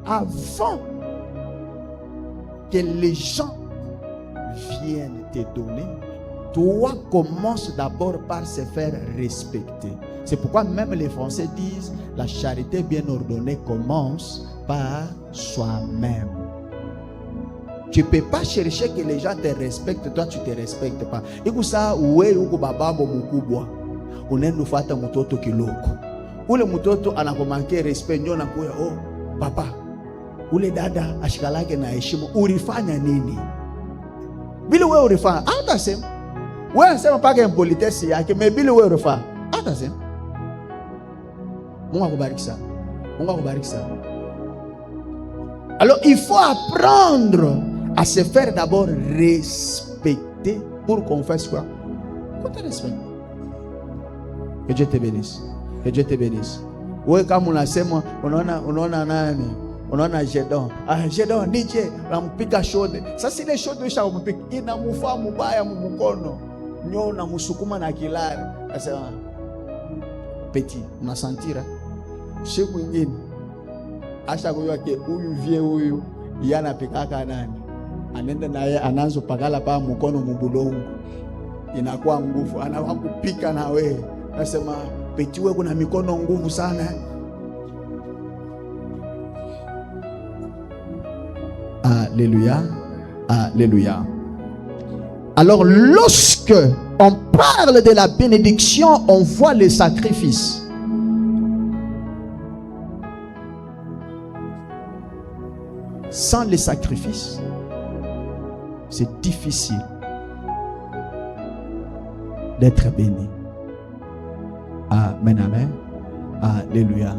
avant que les gens viennent te donner, toi commence d'abord par se faire respecter. C'est pourquoi même les Français disent la charité bien ordonnée commence par soi-même. Tu ne peux pas chercher que les gens te respectent, toi tu ne te respectes pas. Ikusa uwe uko bababo mukubwa, unendo fata mtoto kiloko. Ule mtoto anakumankia respect, ndio anakuya, oh papa, ule dada ashikalake na heshima, ulifanya nini? Bila wewe ulifanya, hata sema. Wewe unasema paka impolitesse yake, mais bila wewe ulifanya, hata sema. Mungu akubariki sana. Mungu akubariki sana. Alors il faut apprendre à se faire d'abord respecter pour qu'on fasse quoi? Qu'on te respecte. Que Dieu te bénisse. Que Dieu te bénisse. Wewe kama unasema unaona nani? Unaona Jedon. Ah Jedon DJ unampika shode. Sasa ile shode ushampika inamufaa mubaya mumukono. Nyo na musukuma na kilari. Sasa petit, unasantira. Siku nyingine acha kujua ke huyu vie huyu yana pikaka nani? Anenda naye anaanza pakala pa mkono mbulongo. Inakuwa nguvu, anaanza kupika na wewe. Nasema petit wewe kuna mikono nguvu sana. Alléluia. Alléluia. Alors lorsque on parle de la bénédiction, on voit le sacrifice. Sans les sacrifices, c'est difficile d'être béni. Amen, amen. Alléluia.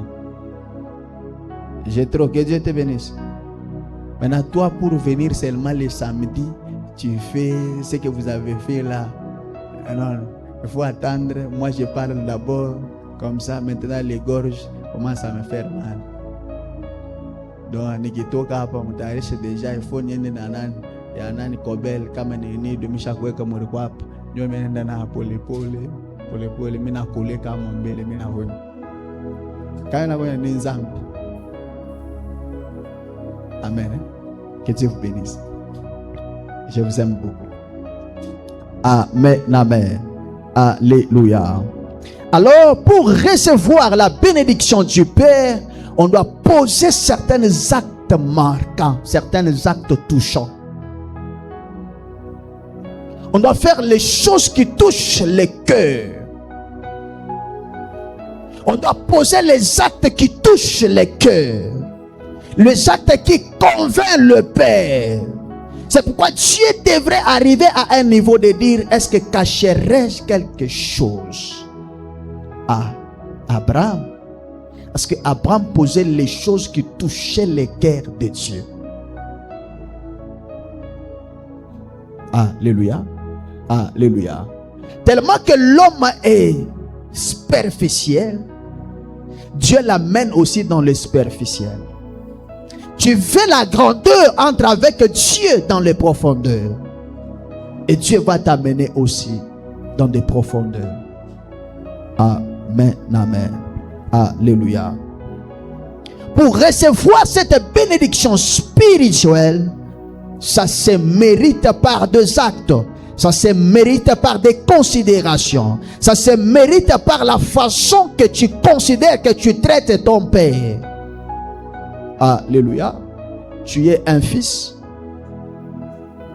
J'ai trop, que Dieu te bénisse. Maintenant, toi, pour venir seulement le samedi, tu fais ce que vous avez fait là. Non, il faut attendre. Moi, je parle d'abord comme ça. Maintenant, les gorges commencent à me faire mal. Donc nikitoka hapa mtayarishe deja iPhone yende na nani ya nani Kobel kama ni dumisha kuweka mliko hapa ndio mimi naenda na pole mimi nakule kama mbele mimi na wewe kana kwa ni nzambi. Amen. Que Dieu vous bénisse. Je vous aime beaucoup. Amen, amen. Alléluia. Alors pour recevoir la bénédiction du Père, on doit poser certains actes marquants, certains actes touchants. On doit faire les choses qui touchent le cœur. On doit poser les actes qui touchent le cœur. Les actes qui convainquent le Père. C'est pourquoi Dieu devrait arriver à un niveau de dire, est-ce que cacherais-je quelque chose à Abraham? Parce qu'Abraham posait les choses qui touchaient les cœurs de Dieu. Alléluia. Alléluia. Tellement que l'homme est superficiel, Dieu l'amène aussi dans le superficiel. Tu veux la grandeur, entre avec Dieu dans les profondeurs. Et Dieu va t'amener aussi dans des profondeurs. Amen, amen. Alléluia. Pour recevoir cette bénédiction spirituelle, ça se mérite par deux actes. Ça se mérite par des considérations. Ça se mérite par la façon que tu considères, que tu traites ton Père. Alléluia. Tu es un fils.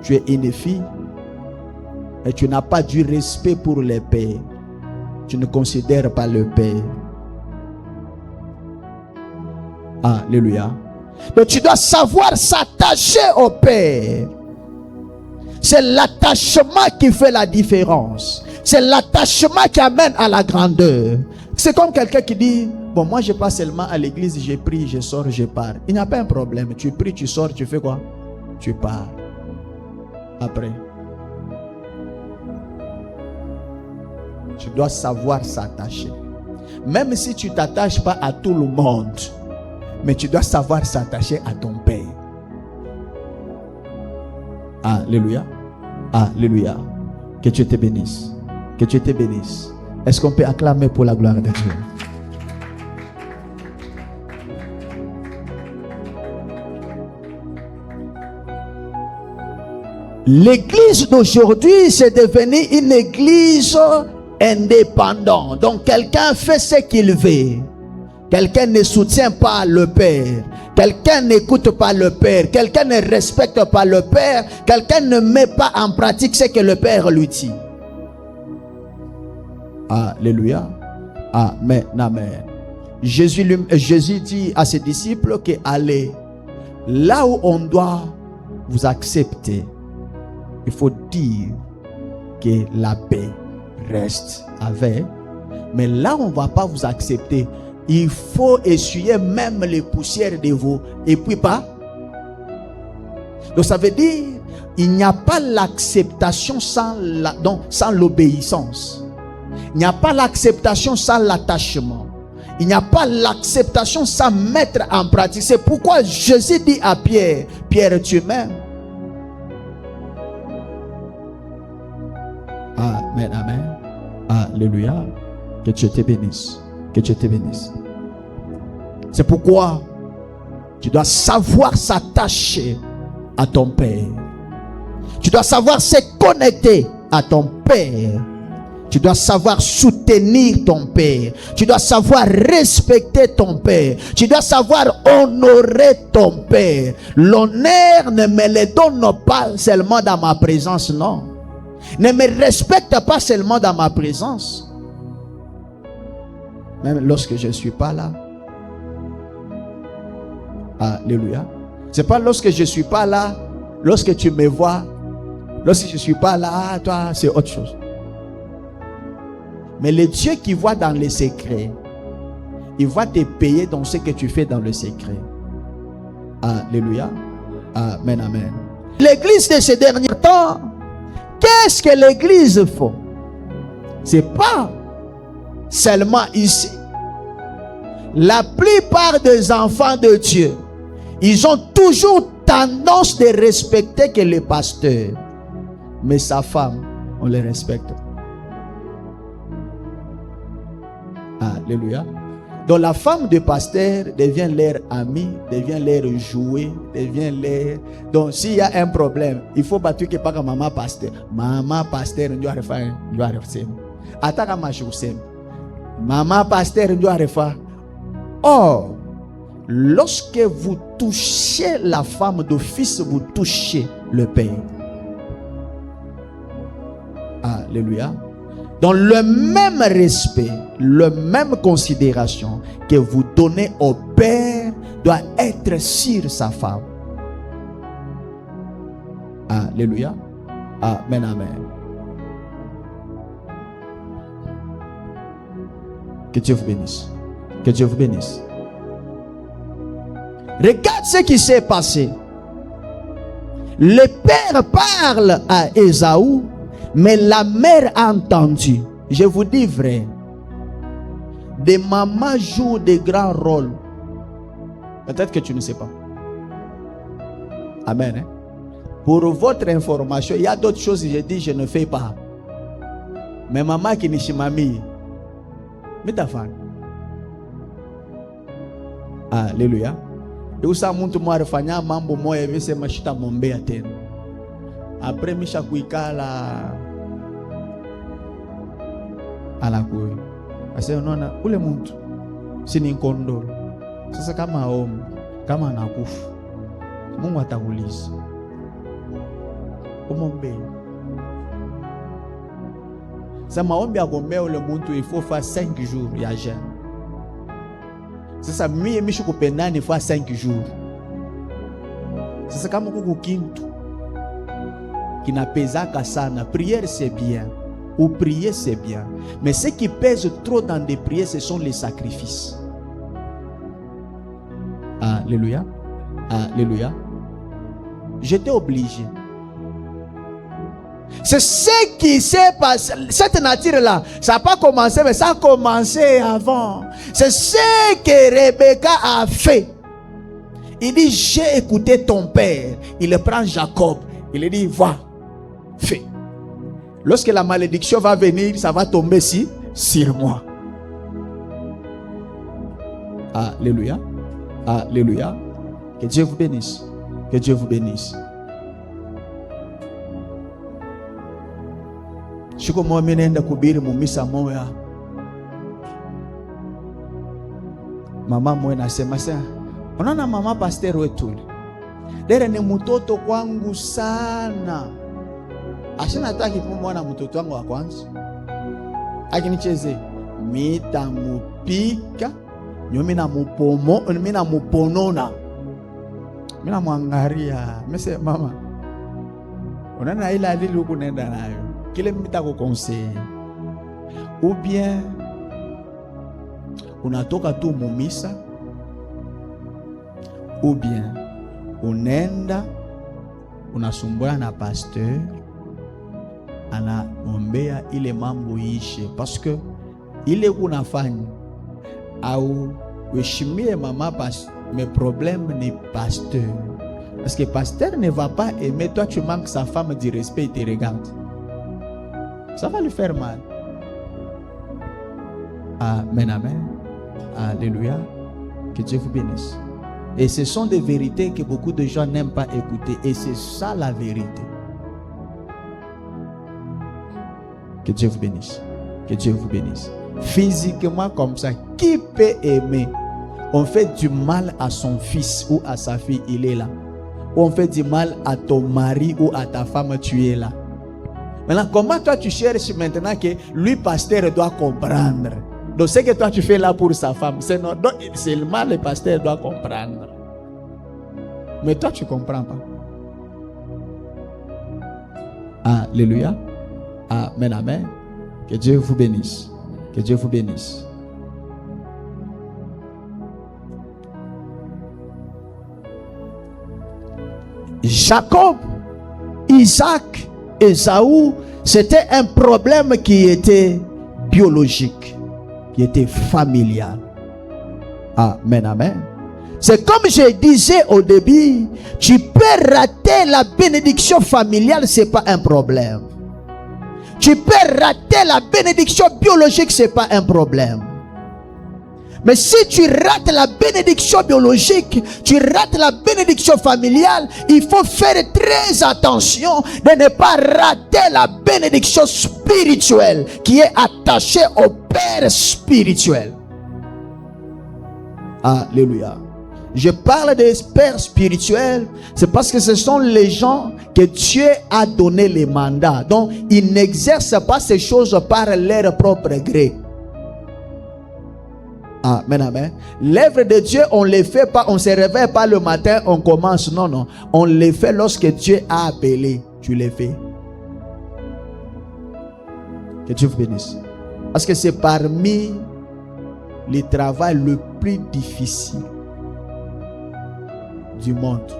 Tu es une fille. Et tu n'as pas du respect pour le Père. Tu ne considères pas le Père. Alléluia. Donc tu dois savoir s'attacher au Père. C'est l'attachement qui fait la différence. C'est l'attachement qui amène à la grandeur. C'est comme quelqu'un qui dit, bon, moi je passe seulement à l'église, je prie, je sors, je pars. Il n'y a pas un problème. Tu pries, tu sors, tu fais quoi? Tu pars. Après. Tu dois savoir s'attacher. Même si tu ne t'attaches pas à tout le monde, mais tu dois savoir s'attacher à ton Père. Alléluia. Alléluia. Que Dieu te bénisse. Que Dieu te bénisse. Est-ce qu'on peut acclamer pour la gloire de Dieu? L'église d'aujourd'hui, c'est devenu une église indépendante. Donc quelqu'un fait ce qu'il veut. Quelqu'un ne soutient pas le Père. Quelqu'un n'écoute pas le Père. Quelqu'un ne respecte pas le Père. Quelqu'un ne met pas en pratique ce que le Père lui dit. Alléluia. Amen. Amen. Jésus dit à ses disciples que allez là où on doit vous accepter. Il faut dire que la paix reste avec. Mais là où on ne va pas vous accepter, il faut essuyer même les poussières de vous. Et puis pas. Donc ça veut dire, il n'y a pas l'acceptation sans l'obéissance. Il n'y a pas l'acceptation sans l'attachement. Il n'y a pas l'acceptation sans mettre en pratique. C'est pourquoi Jésus dit à Pierre, Pierre, tu m'aimes? Amen, amen. Alléluia. Que Dieu te bénisse. Que Dieu te bénisse. C'est pourquoi tu dois savoir s'attacher à ton Père. Tu dois savoir se connecter à ton Père. Tu dois savoir soutenir ton Père. Tu dois savoir respecter ton Père. Tu dois savoir honorer ton Père. L'honneur ne me le donne pas seulement dans ma présence, non. Ne me respecte pas seulement dans ma présence. Même lorsque je ne suis pas là. Alléluia. C'est pas lorsque je ne suis pas là, lorsque tu me vois, lorsque je ne suis pas là, toi, c'est autre chose. Mais le Dieu qui voit dans les secrets, il va te payer dans ce que tu fais dans le secret. Alléluia. Amen, amen. L'église de ces derniers temps, qu'est-ce que l'église fait? C'est pas seulement ici. La plupart des enfants de Dieu, ils ont toujours tendance de respecter que le pasteur. Mais sa femme, on le respecte. Alléluia. Donc la femme du pasteur devient leur amie, devient leur jouet, devient leur... Donc s'il y a un problème, il faut battre que pas maman pasteur. Maman pasteur, on doit refaire, on doit refaire. Attends ma chose. Maman pasteur, on doit refaire. Or, lorsque vous touchez la femme d'office, vous touchez le Père. Alléluia. Dans le même respect, la même considération que vous donnez au Père doit être sur sa femme. Alléluia. Amen, amen. Que Dieu vous bénisse. Que Dieu vous bénisse. Regarde ce qui s'est passé. Le père parle à Ésaü, mais la mère a entendu. Je vous dis vrai. Des mamans jouent de grands rôles. Peut-être que tu ne sais pas. Amen. Hein? Pour votre information, il y a d'autres choses que je dis, je ne fais pas. Mais maman qui n'est chez mamie, mais ta femme. Alléluia. Et où ça monte moi refanya mambo moya vese mashita mombea tena. Après misha kuikala ala kui. Ase unaona ule mtu si ni kondolo. Sasa kama ombi, kama anakufa, Mungu atakuuliza. Umombe. Sasa maombi ya kuombea ule mtu il faut faire 5 jours ya jeûne. Sasa mimi mishukupendani il faut 5 jours. Sasa kama kuku kintu kinapezaka sana, prière c'est bien. Ou prier c'est bien. Mais ce qui pèse trop dans des prières, ce sont les sacrifices. Alléluia. Alléluia. J'étais obligé. C'est ce qui s'est passé. Cette nature-là, ça n'a pas commencé, mais ça a commencé avant. C'est ce que Rebecca a fait. Il dit, j'ai écouté ton père. Il prend Jacob. Il lui dit, va, fais. Lorsque la malédiction va venir, ça va tomber sur moi. Alléluia. Alléluia. Que Dieu vous bénisse. Que Dieu vous bénisse. Shiko mwa minenda kubiri mumisa moya. Mama mwe nasema sasa, unaona mama pastor wetu dere ni mtoto kwangu sana. Ashina hataki kumwona mtoto wangu wa kwanza. Akinicheze mitamupika, nyomi na mupomo, mimi na muponona. Mimi namwangalia, mese mama. Unaona ile alili huko nenda nayo. Kile mimi nitakukonseil. Ou bien unatoka tu mumisa, ou bien unenda unasumbua na pasteur anaombea ile mambo ishe, parce que ile unafanya au weshimie mama mes problèmes ni pasteur, parce que pasteur ne va pas aimer, toi tu manques sa femme du respect, il te regarde, ça va lui faire mal. Amen, amen. Alléluia. Que Dieu vous bénisse. Et ce sont des vérités que beaucoup de gens n'aiment pas écouter. Et c'est ça la vérité. Que Dieu vous bénisse. Que Dieu vous bénisse. Physiquement comme ça, qui peut aimer? On fait du mal à son fils ou à sa fille, il est là. Ou on fait du mal à ton mari ou à ta femme, tu es là. Maintenant, comment toi tu cherches maintenant que lui, pasteur, doit comprendre? Donc, ce que toi tu fais là pour sa femme, c'est le mal, le pasteur doit comprendre. Mais toi, tu ne comprends pas. Alléluia. Amen, amen. Que Dieu vous bénisse. Que Dieu vous bénisse. Jacob, Isaac, Ésaü, c'était un problème qui était biologique, qui était familial. Amen, amen. C'est comme je disais au début, tu peux rater la bénédiction familiale, ce n'est pas un problème. Tu peux rater la bénédiction biologique, ce n'est pas un problème. Mais si tu rates la bénédiction biologique, tu rates la bénédiction familiale, il faut faire très attention de ne pas rater la bénédiction spirituelle qui est attachée au Père spirituel. Alléluia. Je parle des pères spirituels, c'est parce que ce sont les gens que Dieu a donné les mandats. Donc, ils n'exercent pas ces choses par leur propre gré. Amen, amen. L'œuvre de Dieu, on ne les fait pas, on ne se réveille pas le matin, on commence. Non, non. On les fait lorsque Dieu a appelé. Tu les fais. Que Dieu vous bénisse. Parce que c'est parmi les travaux le plus difficile du monde.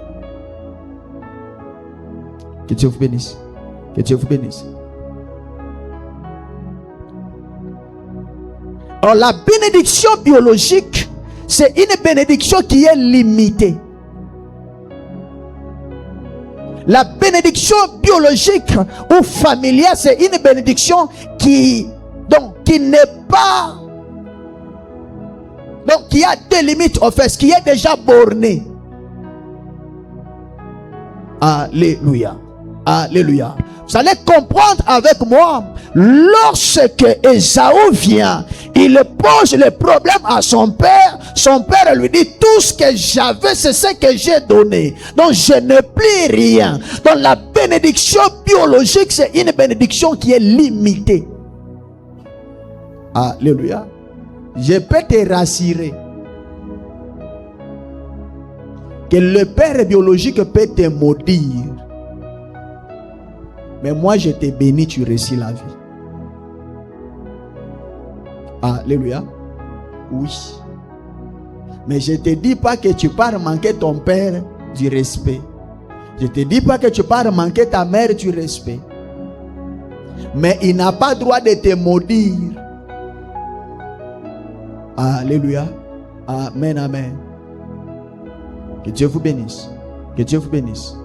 Que Dieu vous bénisse. Que Dieu vous bénisse. Alors la bénédiction biologique, c'est une bénédiction qui est limitée. La bénédiction biologique ou familiale, c'est une bénédiction qui n'est pas, donc qui a des limites en fait, qui est déjà bornée. Alléluia. Alléluia. Vous allez comprendre avec moi, lorsque Ésaü vient, il pose le problème à son père lui dit, tout ce que j'avais, c'est ce que j'ai donné. Donc je n'ai plus rien. Donc la bénédiction biologique, c'est une bénédiction qui est limitée. Alléluia. Je peux te rassurer que le père biologique peut te maudire. Mais moi, je te bénis, tu réussis la vie. Alléluia. Oui. Mais je ne te dis pas que tu pars manquer ton père du respect. Je ne te dis pas que tu pars manquer ta mère du respect. Mais il n'a pas droit de te maudire. Alléluia. Amen, amen. Que Dieu vous bénisse. Que Dieu vous bénisse.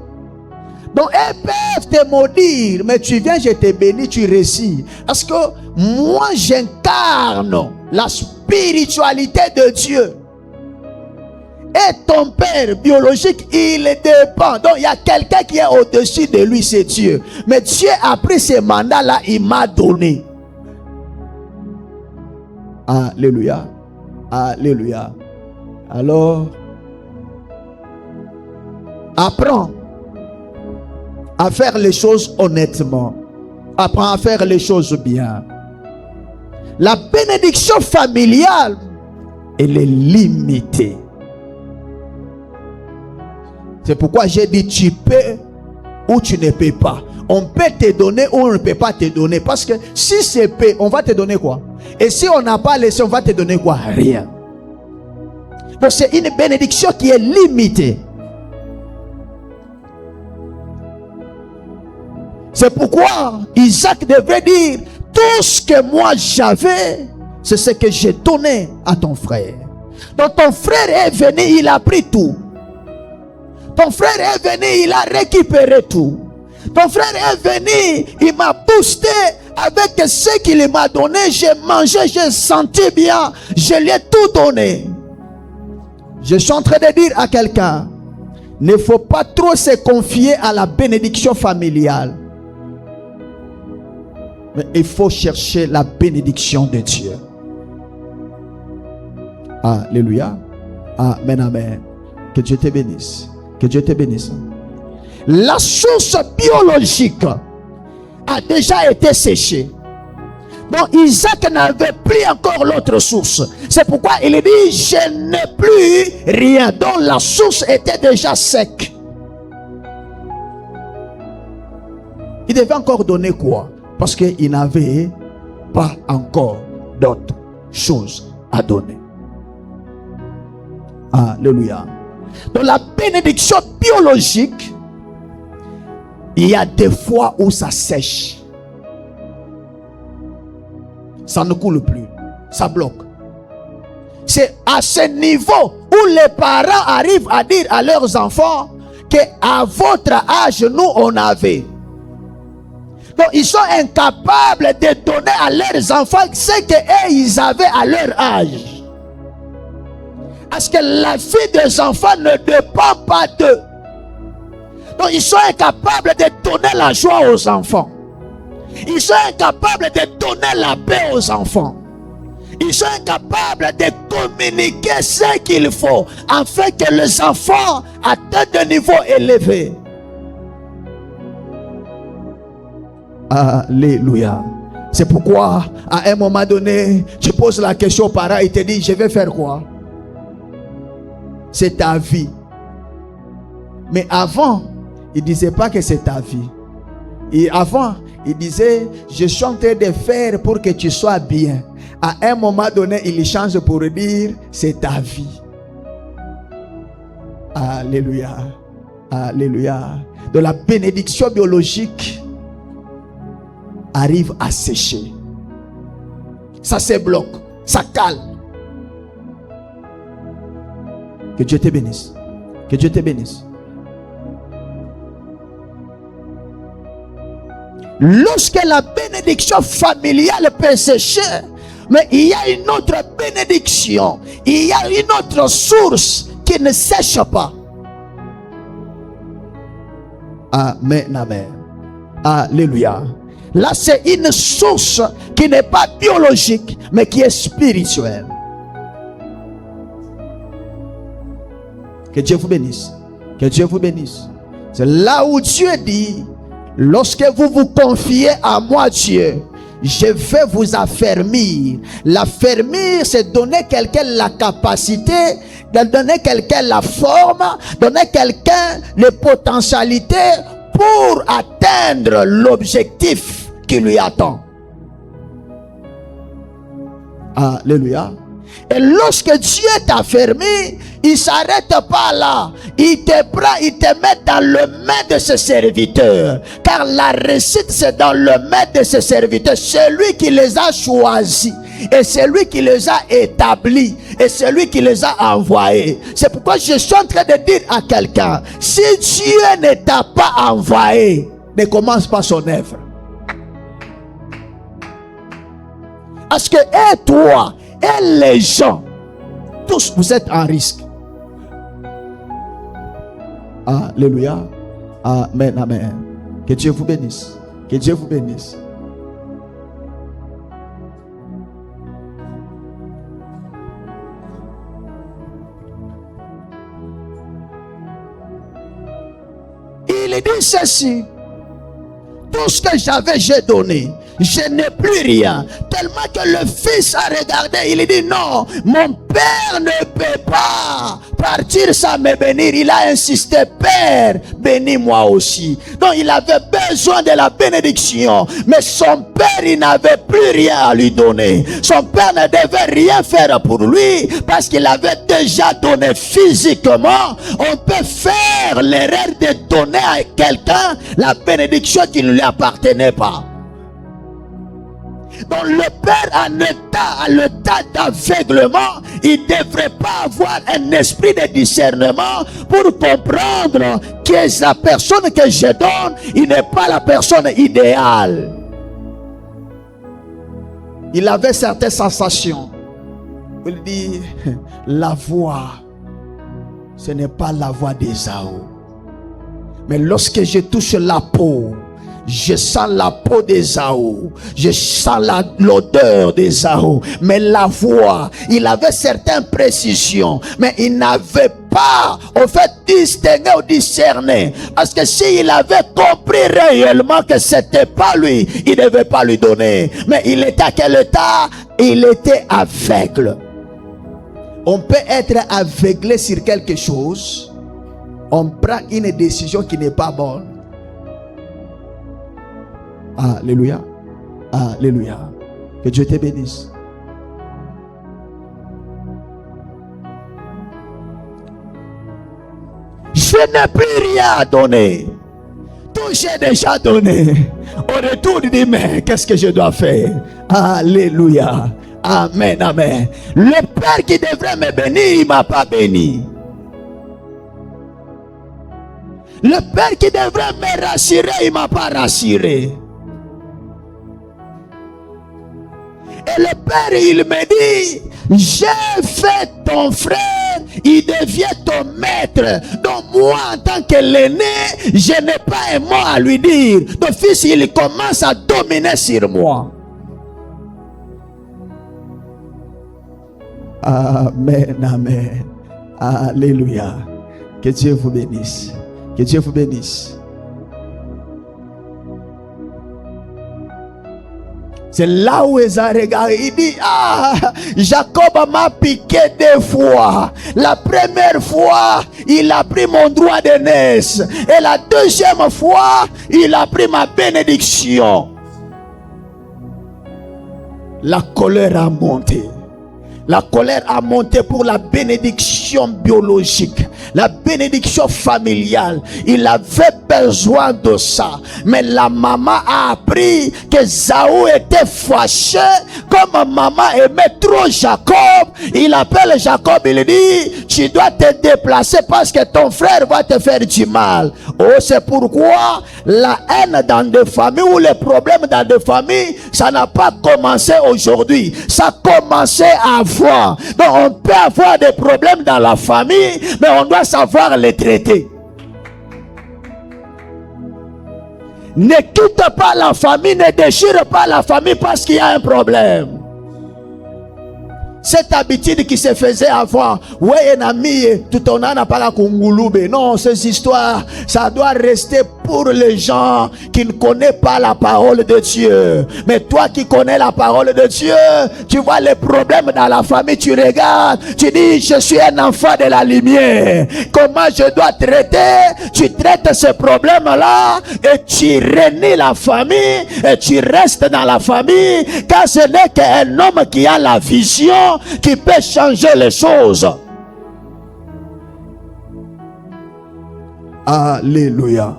Donc, elles peuvent te maudire, mais tu viens, je te bénis, tu réussis. Parce que moi, j'incarne la spiritualité de Dieu. Et ton père biologique, il dépend. Donc il y a quelqu'un qui est au-dessus de lui, c'est Dieu. Mais Dieu a pris ce mandat-là, il m'a donné. Alléluia. Alléluia. Alors, apprends à faire les choses honnêtement. Apprends à faire les choses bien. La bénédiction familiale, elle est limitée. C'est pourquoi j'ai dit tu peux ou tu ne peux pas. On peut te donner ou on ne peut pas te donner. Parce que si c'est peu, on va te donner quoi? Et si on n'a pas laissé, on va te donner quoi? Rien. Donc c'est une bénédiction qui est limitée. C'est pourquoi Isaac devait dire, tout ce que moi j'avais, c'est ce que j'ai donné à ton frère. Donc ton frère est venu, il a pris tout. Ton frère est venu, il a récupéré tout. Ton frère est venu, il m'a boosté avec ce qu'il m'a donné. J'ai mangé, j'ai senti bien, je lui ai tout donné. Je suis en train de dire à quelqu'un, il ne faut pas trop se confier à la bénédiction familiale. Mais il faut chercher la bénédiction de Dieu. Alléluia. Amen, amen. Que Dieu te bénisse. Que Dieu te bénisse. La source biologique a déjà été séchée. Donc Isaac n'avait plus encore l'autre source. C'est pourquoi il dit, je n'ai plus rien. Donc la source était déjà sec. Il devait encore donner quoi? Parce qu'il n'avait pas encore d'autres choses à donner. Alléluia. Dans la bénédiction biologique, il y a des fois où ça sèche. Ça ne coule plus. Ça bloque. C'est à ce niveau où les parents arrivent à dire à leurs enfants qu'à votre âge, nous, on avait. Donc, ils sont incapables de donner à leurs enfants ce qu'eux, ils avaient à leur âge. Parce que la vie des enfants ne dépend pas d'eux. Donc, ils sont incapables de donner la joie aux enfants. Ils sont incapables de donner la paix aux enfants. Ils sont incapables de communiquer ce qu'il faut afin que les enfants atteignent un niveau élevé. Alléluia. C'est pourquoi à un moment donné, tu poses la question aux parents, ils te disent, je vais faire quoi? C'est ta vie. Mais avant, il ne disait pas que c'est ta vie. Et avant, il disait, je suis en train de faire pour que tu sois bien. À un moment donné, il change pour dire, c'est ta vie. Alléluia. Alléluia. De la bénédiction biologique arrive à sécher. Ça se bloque, ça cale. Que Dieu te bénisse. Que Dieu te bénisse. Lorsque la bénédiction familiale peut sécher, mais il y a une autre bénédiction, il y a une autre source qui ne sèche pas. Amen, amen. Alléluia. Là, c'est une source qui n'est pas biologique, mais qui est spirituelle. Que Dieu vous bénisse. Que Dieu vous bénisse. C'est là où Dieu dit, lorsque vous vous confiez à moi, Dieu, je vais vous affermir. L'affermir, c'est donner quelqu'un la capacité, de donner quelqu'un la forme, donner quelqu'un les potentialités pour atteindre l'objectif qui lui attend. Alléluia. Et lorsque Dieu t'a fermé, il ne s'arrête pas là. Il te prend, il te met dans le main de ses serviteurs. Car la réussite, c'est dans le main de ses serviteurs. C'est lui qui les a choisis. Et c'est lui qui les a établis. Et c'est lui qui les a envoyés. C'est pourquoi je suis en train de dire à quelqu'un, si Dieu ne t'a pas envoyé, ne commence pas son œuvre. Parce que et toi, et les gens, tous vous êtes en risque. Alléluia. Amen, amen. Que Dieu vous bénisse. Que Dieu vous bénisse. Il dit ceci: tout ce que j'avais, j'ai donné. Je n'ai plus rien. Tellement que le fils a regardé, il dit non, mon père ne peut pas partir sans me bénir. Il a insisté: Père, bénis-moi aussi. Donc il avait besoin de la bénédiction, mais son père, il n'avait plus rien à lui donner. Son père ne devait rien faire pour lui parce qu'il avait déjà donné physiquement. On peut faire l'erreur de donner à quelqu'un la bénédiction qui ne lui appartenait pas. Donc le père à l'état d'aveuglement, il ne devrait pas avoir un esprit de discernement pour comprendre que la personne que je donne, il n'est pas la personne idéale. Il avait certaines sensations. Il dit: la voix, ce n'est pas la voix d'Ésaü. Mais lorsque je touche la peau, je sens la peau d'Ésaü, je sens l'odeur d'Ésaü, mais la voix, il avait certaines précisions, mais il n'avait pas, au fait, distingué ou discerné. Parce que s'il avait compris réellement que c'était pas lui, il ne devait pas lui donner. Mais il était à quel état? Il était aveugle. On peut être aveuglé sur quelque chose, on prend une décision qui n'est pas bonne. Alléluia. Alléluia. Que Dieu te bénisse. Je n'ai plus rien à donner. Tout j'ai déjà donné. Au retour, il dit: mais qu'est-ce que je dois faire? Alléluia. Amen, amen. Le Père qui devrait me bénir, il ne m'a pas béni. Le Père qui devrait me rassurer, il ne m'a pas rassuré. Et le Père, il me dit: j'ai fait ton frère, il devient ton maître. Donc moi, en tant que l'aîné, je n'ai pas un mot à lui dire. Ton fils, il commence à dominer sur moi. Amen, amen. Alléluia. Que Dieu vous bénisse. Que Dieu vous bénisse. C'est là où Esaü regarde, il dit: Jacob m'a piqué 2 fois. La première fois, il a pris mon droit d'aînesse. Et la deuxième fois, il a pris ma bénédiction. La colère a monté. La colère a monté pour la bénédiction biologique, la bénédiction familiale. Il avait besoin de ça. Mais la maman a appris que Esaü était fâché. Comme maman aimait trop Jacob, il appelle Jacob, il dit: tu dois te déplacer parce que ton frère va te faire du mal. Oh, c'est pourquoi la haine dans des familles ou les problèmes dans des familles, ça n'a pas commencé aujourd'hui. Ça a commencé avant. Donc on peut avoir des problèmes dans la famille, mais on doit savoir les traiter. Ne quitte pas la famille, ne déchire pas la famille parce qu'il y a un problème. Cette habitude qui se faisait avant, ouais, un ami, tout on n'a pas la. Non, ces histoires, ça doit rester pour les gens qui ne connaissent pas la parole de Dieu. Mais toi qui connais la parole de Dieu, tu vois les problèmes dans la famille, tu regardes, tu dis: je suis un enfant de la lumière. Comment je dois traiter? Tu traites ce problème-là et tu réunis la famille et tu restes dans la famille, car ce n'est qu'un homme qui a la vision qui peut changer les choses. Alléluia.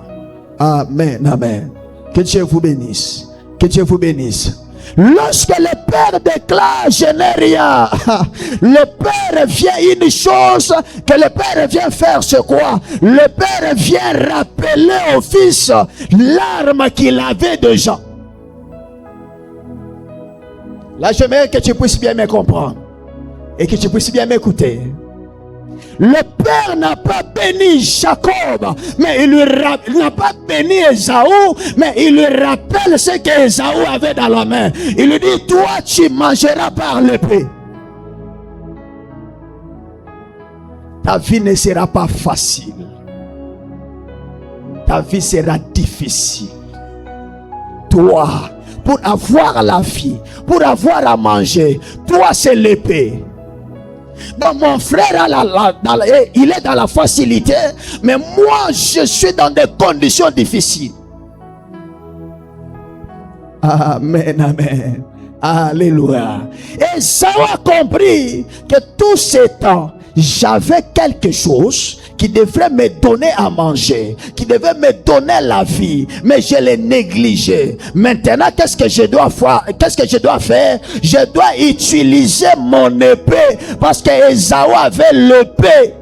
Amen, amen. Que Dieu vous bénisse. Que Dieu vous bénisse. Lorsque le Père déclare: je n'ai rien, le Père vient une chose que le Père vient faire, c'est quoi? Le Père vient rappeler au Fils l'arme qu'il avait déjà. Là, j'aimerais que tu puisses bien me comprendre et que tu puisses bien m'écouter. Le père n'a pas béni Jacob, mais il n'a pas béni Ésaü, mais il lui rappelle ce qu'Ésaü avait dans la main. Il lui dit, toi tu mangeras par l'épée. Ta vie ne sera pas facile. Ta vie sera difficile. Toi, pour avoir la vie, pour avoir à manger, toi c'est l'épée. Donc mon frère, il est dans la facilité, mais moi je suis dans des conditions difficiles. Amen, amen. Alléluia. Et ça a compris que tout ce temps, j'avais quelque chose qui devrait me donner à manger, qui devait me donner la vie, mais je l'ai négligé. Maintenant, qu'est-ce que je dois faire? Je dois utiliser mon épée, parce que Ésaü avait l'épée.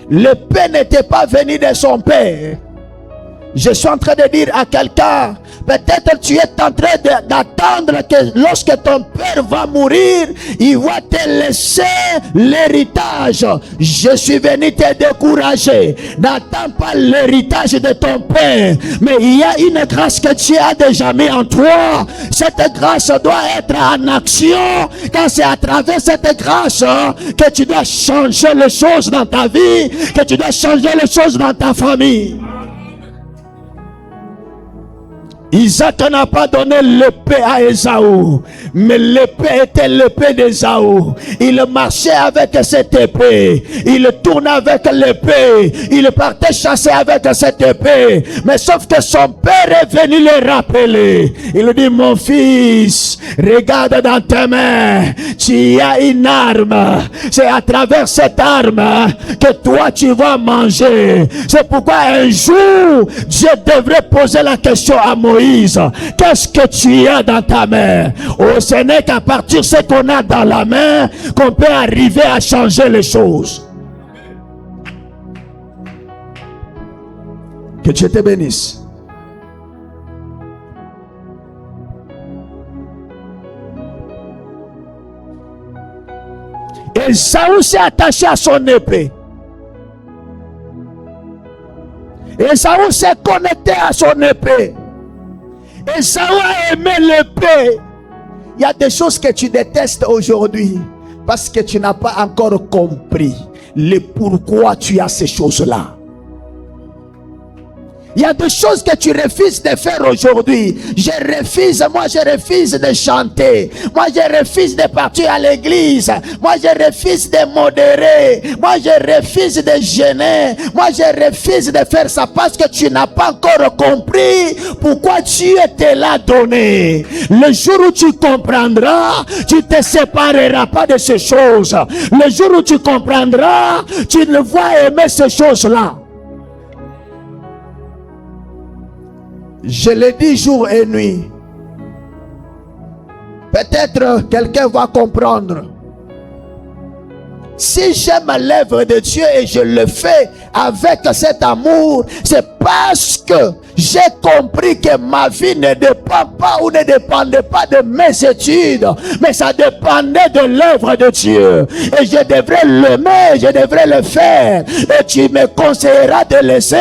L'épée n'était pas venue de son père. Je suis en train de dire à quelqu'un, peut-être tu es en train d'attendre que lorsque ton père va mourir, il va te laisser l'héritage. Je suis venu te décourager. N'attends pas l'héritage de ton père, mais il y a une grâce que tu as déjà mis en toi. Cette grâce doit être en action, car c'est à travers cette grâce que tu dois changer les choses dans ta vie, que tu dois changer les choses dans ta famille. Isaac n'a pas donné l'épée à Ésaü, mais l'épée était l'épée d'Ésaü. Il marchait avec cette épée, il tournait avec l'épée, il partait chasser avec cette épée. Mais sauf que son père est venu le rappeler. Il lui dit, mon fils, regarde dans tes mains, tu as une arme. C'est à travers cette arme que toi tu vas manger. C'est pourquoi un jour Dieu devrait poser la question à Moïse. Qu'est-ce que tu as dans ta main? Oh, ce n'est qu'à partir de ce qu'on a dans la main qu'on peut arriver à changer les choses. Que Dieu te bénisse. Ésaü s'est attaché à son épée. Ésaü s'est connecté à son épée. Ésaü a aimé l'épée. Il y a des choses que tu détestes aujourd'hui parce que tu n'as pas encore compris le pourquoi tu as ces choses-là. Il y a des choses que tu refuses de faire aujourd'hui. Moi je refuse de chanter. Moi je refuse de partir à l'église. Moi je refuse de modérer. Moi je refuse de jeûner. Moi je refuse de faire ça parce que tu n'as pas encore compris pourquoi Dieu te l'a donné. Le jour où tu comprendras, tu ne te sépareras pas de ces choses. Le jour où tu comprendras, tu ne vas aimer ces choses-là. Je le dis jour et nuit. Peut-être quelqu'un va comprendre. Si j'aime l'œuvre de Dieu et je le fais avec cet amour, c'est parce que j'ai compris que ma vie ne dépend pas ou ne dépendait pas de mes études, mais ça dépendait de l'œuvre de Dieu. Et je devrais l'aimer, je devrais le faire. Et tu me conseilleras de laisser,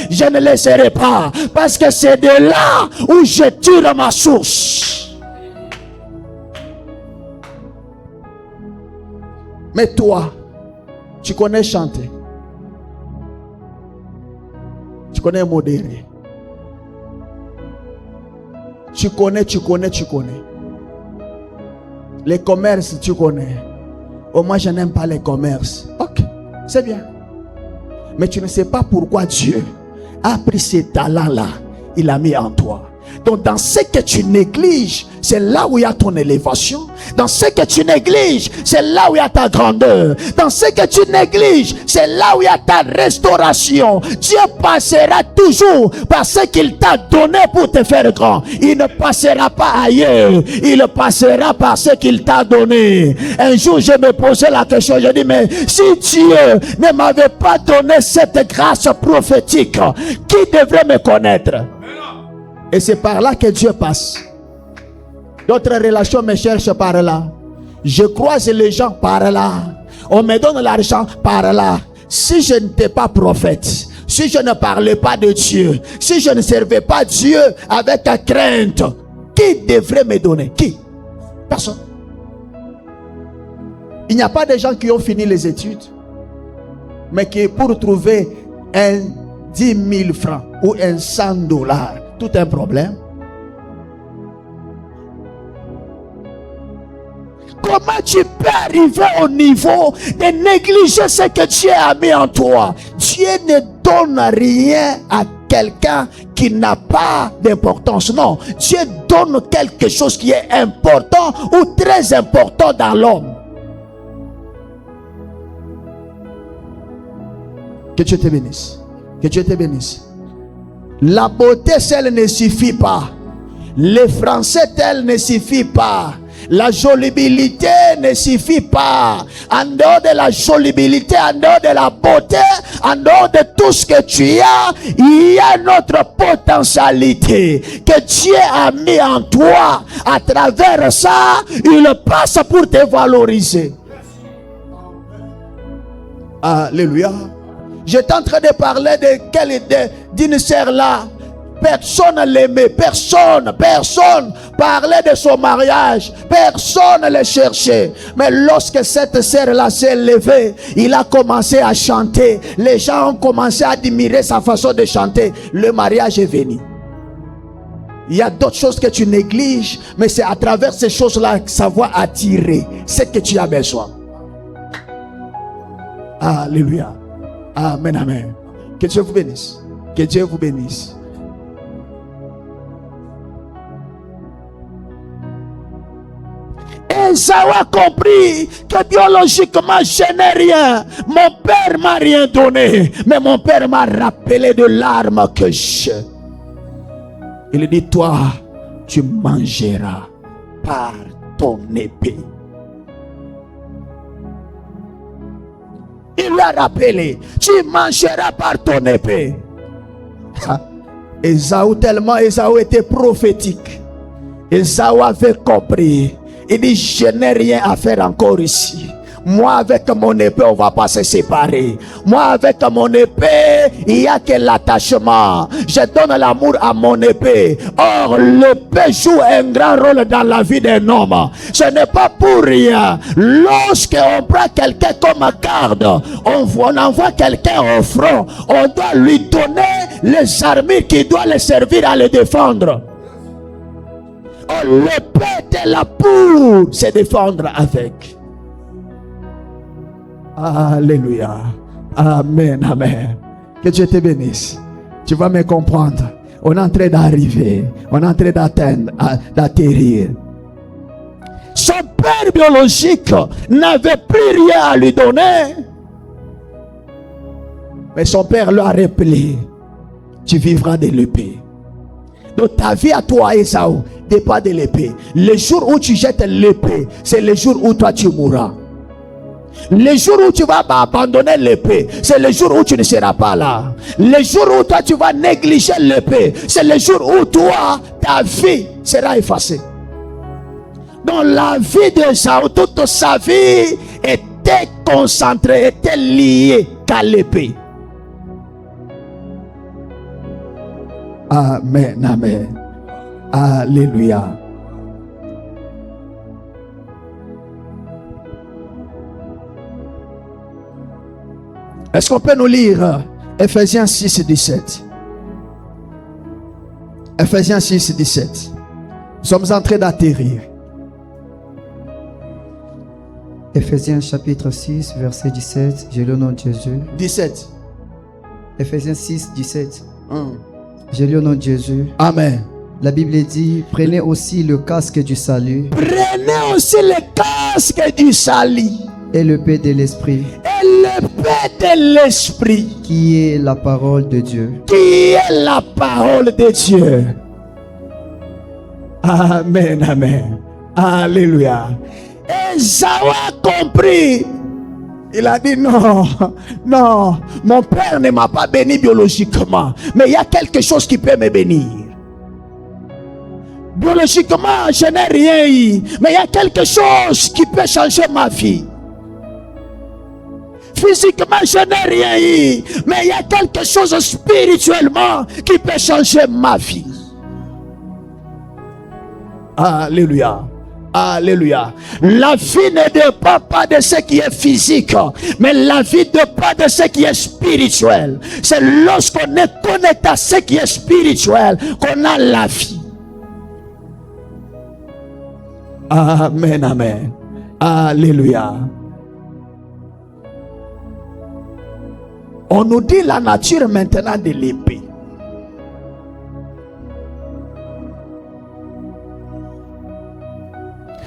je ne laisserai pas. Parce que c'est de là où je tire ma source. Mais toi, tu connais chanter. Tu connais modérer. Tu connais. Les commerces, tu connais. Oh, moi, je n'aime pas les commerces. Ok, c'est bien. Mais tu ne sais pas pourquoi Dieu a pris ces talents-là. Il a mis en toi. Donc dans ce que tu négliges, c'est là où il y a ton élévation. Dans ce que tu négliges, c'est là où il y a ta grandeur. Dans ce que tu négliges, c'est là où il y a ta restauration. Dieu passera toujours par ce qu'il t'a donné pour te faire grand. Il ne passera pas ailleurs. Il passera par ce qu'il t'a donné. Un jour, je me posais la question, je dis, mais si Dieu ne m'avait pas donné cette grâce prophétique, qui devrait me connaître? Et c'est par là que Dieu passe. D'autres relations me cherchent par là. Je croise les gens par là. On me donne l'argent par là. Si je n'étais pas prophète, si je ne parlais pas de Dieu, si je ne servais pas Dieu avec la crainte, qui devrait me donner? Qui? Personne. Il n'y a pas de gens qui ont fini les études, mais qui pour trouver un 10 000 francs ou un $100, tout un problème. Comment tu peux arriver au niveau de négliger ce que Dieu a mis en toi? Dieu ne donne rien à quelqu'un qui n'a pas d'importance. Non, Dieu donne quelque chose qui est important ou très important dans l'homme. Que Dieu te bénisse. Que Dieu te bénisse. La beauté seule ne suffit pas. Les Français tels ne suffit pas. La jolibilité ne suffit pas. En dehors de la jolibilité, en dehors de la beauté, en dehors de tout ce que tu as, il y a notre potentialité que Dieu a mis en toi. À travers ça, il passe pour te valoriser. Alléluia. J'étais en train de parler d'une sœur là. Personne l'aimait, personne parlait de son mariage, personne le cherchait. Mais lorsque cette sœur-là s'est levée, il a commencé à chanter. Les gens ont commencé à admirer sa façon de chanter. Le mariage est venu. Il y a d'autres choses que tu négliges, mais c'est à travers ces choses-là que ça va attirer ce que tu as besoin. Alléluia. Amen, amen. Que Dieu vous bénisse. Que Dieu vous bénisse. Esaü a compris que biologiquement je n'ai rien. Mon père m'a rien donné, mais mon père m'a rappelé de l'arme que j'ai. Il dit, toi, tu mangeras par ton épée. Il lui a rappelé, tu mangeras par ton épée. Esaü était prophétique. Esaü avait compris. Il dit, je n'ai rien à faire encore ici. Moi avec mon épée, on ne va pas se séparer. Moi avec mon épée, il n'y a que l'attachement. Je donne l'amour à mon épée. Or, l'épée joue un grand rôle dans la vie d'un homme. Ce n'est pas pour rien. Lorsqu'on prend quelqu'un comme garde, on envoie quelqu'un au front. On doit lui donner les armures qui doivent le servir à le défendre. L'épée était là pour se défendre avec. Alléluia. Amen, amen. Que Dieu te bénisse. Tu vas me comprendre. On est en train d'arriver. On est en train d'atterrir. Son père biologique n'avait plus rien à lui donner. Mais son père lui a rappelé, tu vivras de l'épée. Donc ta vie à toi, Esaü, dépend de l'épée. Le jour où tu jettes l'épée, c'est le jour où toi tu mourras. Le jour où tu vas abandonner l'épée, c'est le jour où tu ne seras pas là. Le jour où toi tu vas négliger l'épée, c'est le jour où toi, ta vie sera effacée. Donc la vie d'Esaü, toute sa vie était concentrée, était liée qu'à l'épée. Amen, amen. Alléluia. Est-ce qu'on peut nous lire Ephésiens 6, 17? Ephésiens 6, 17. Nous sommes en train d'atterrir. Ephésiens chapitre 6, verset 17. Je lis au nom de Jésus. 17. Ephésiens 6, 17. Je lis au nom de Jésus. Amen. La Bible dit, prenez aussi le casque du salut. Prenez aussi le casque du salut. Et le paix de l'esprit. Et le paix de l'esprit. Qui est la parole de Dieu. Qui est la parole de Dieu. Amen, amen. Alléluia. Esaü a compris. Il a dit non, non, mon père ne m'a pas béni biologiquement, mais il y a quelque chose qui peut me bénir. Biologiquement, je n'ai rien eu, mais il y a quelque chose qui peut changer ma vie. Physiquement, je n'ai rien eu, mais il y a quelque chose spirituellement qui peut changer ma vie. Alléluia. Alléluia. La vie ne dépend pas de ce qui est physique, mais la vie dépend de ce qui est spirituel. C'est lorsqu'on est connecté à ce qui est spirituel qu'on a la vie. Amen, amen. Alléluia. On nous dit la nature maintenant de l'épée.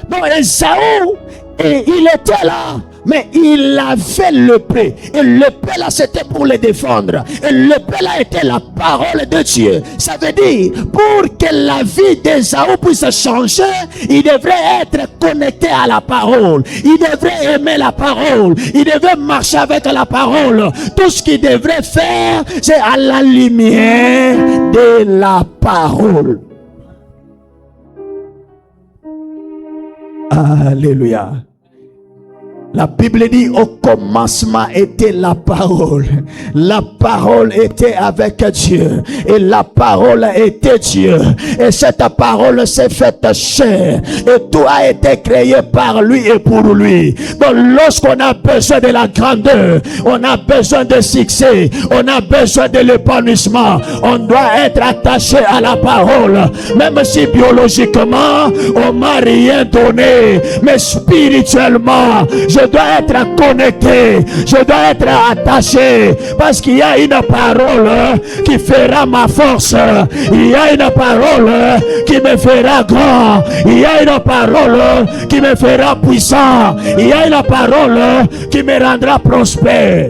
Donc Esaü, il était là, mais il avait l'épée. Et l'épée là, c'était pour le défendre. Et l'épée là était la parole de Dieu. Ça veut dire, pour que la vie d'Esaü puisse changer, il devrait être connecté à la parole. Il devrait aimer la parole. Il devrait marcher avec la parole. Tout ce qu'il devrait faire, c'est à la lumière de la parole. Alléluia. La Bible dit au commencement était la parole. La parole était avec Dieu. Et la parole était Dieu. Et cette parole s'est faite chair. Et tout a été créé par lui et pour lui. Donc lorsqu'on a besoin de la grandeur, on a besoin de succès, on a besoin de l'épanouissement, on doit être attaché à la parole. Même si biologiquement, on m'a rien donné. Mais spirituellement, je dois être connecté, je dois être attaché, parce qu'il y a une parole qui fera ma force, il y a une parole qui me fera grand, il y a une parole qui me fera puissant, il y a une parole qui me rendra prospère.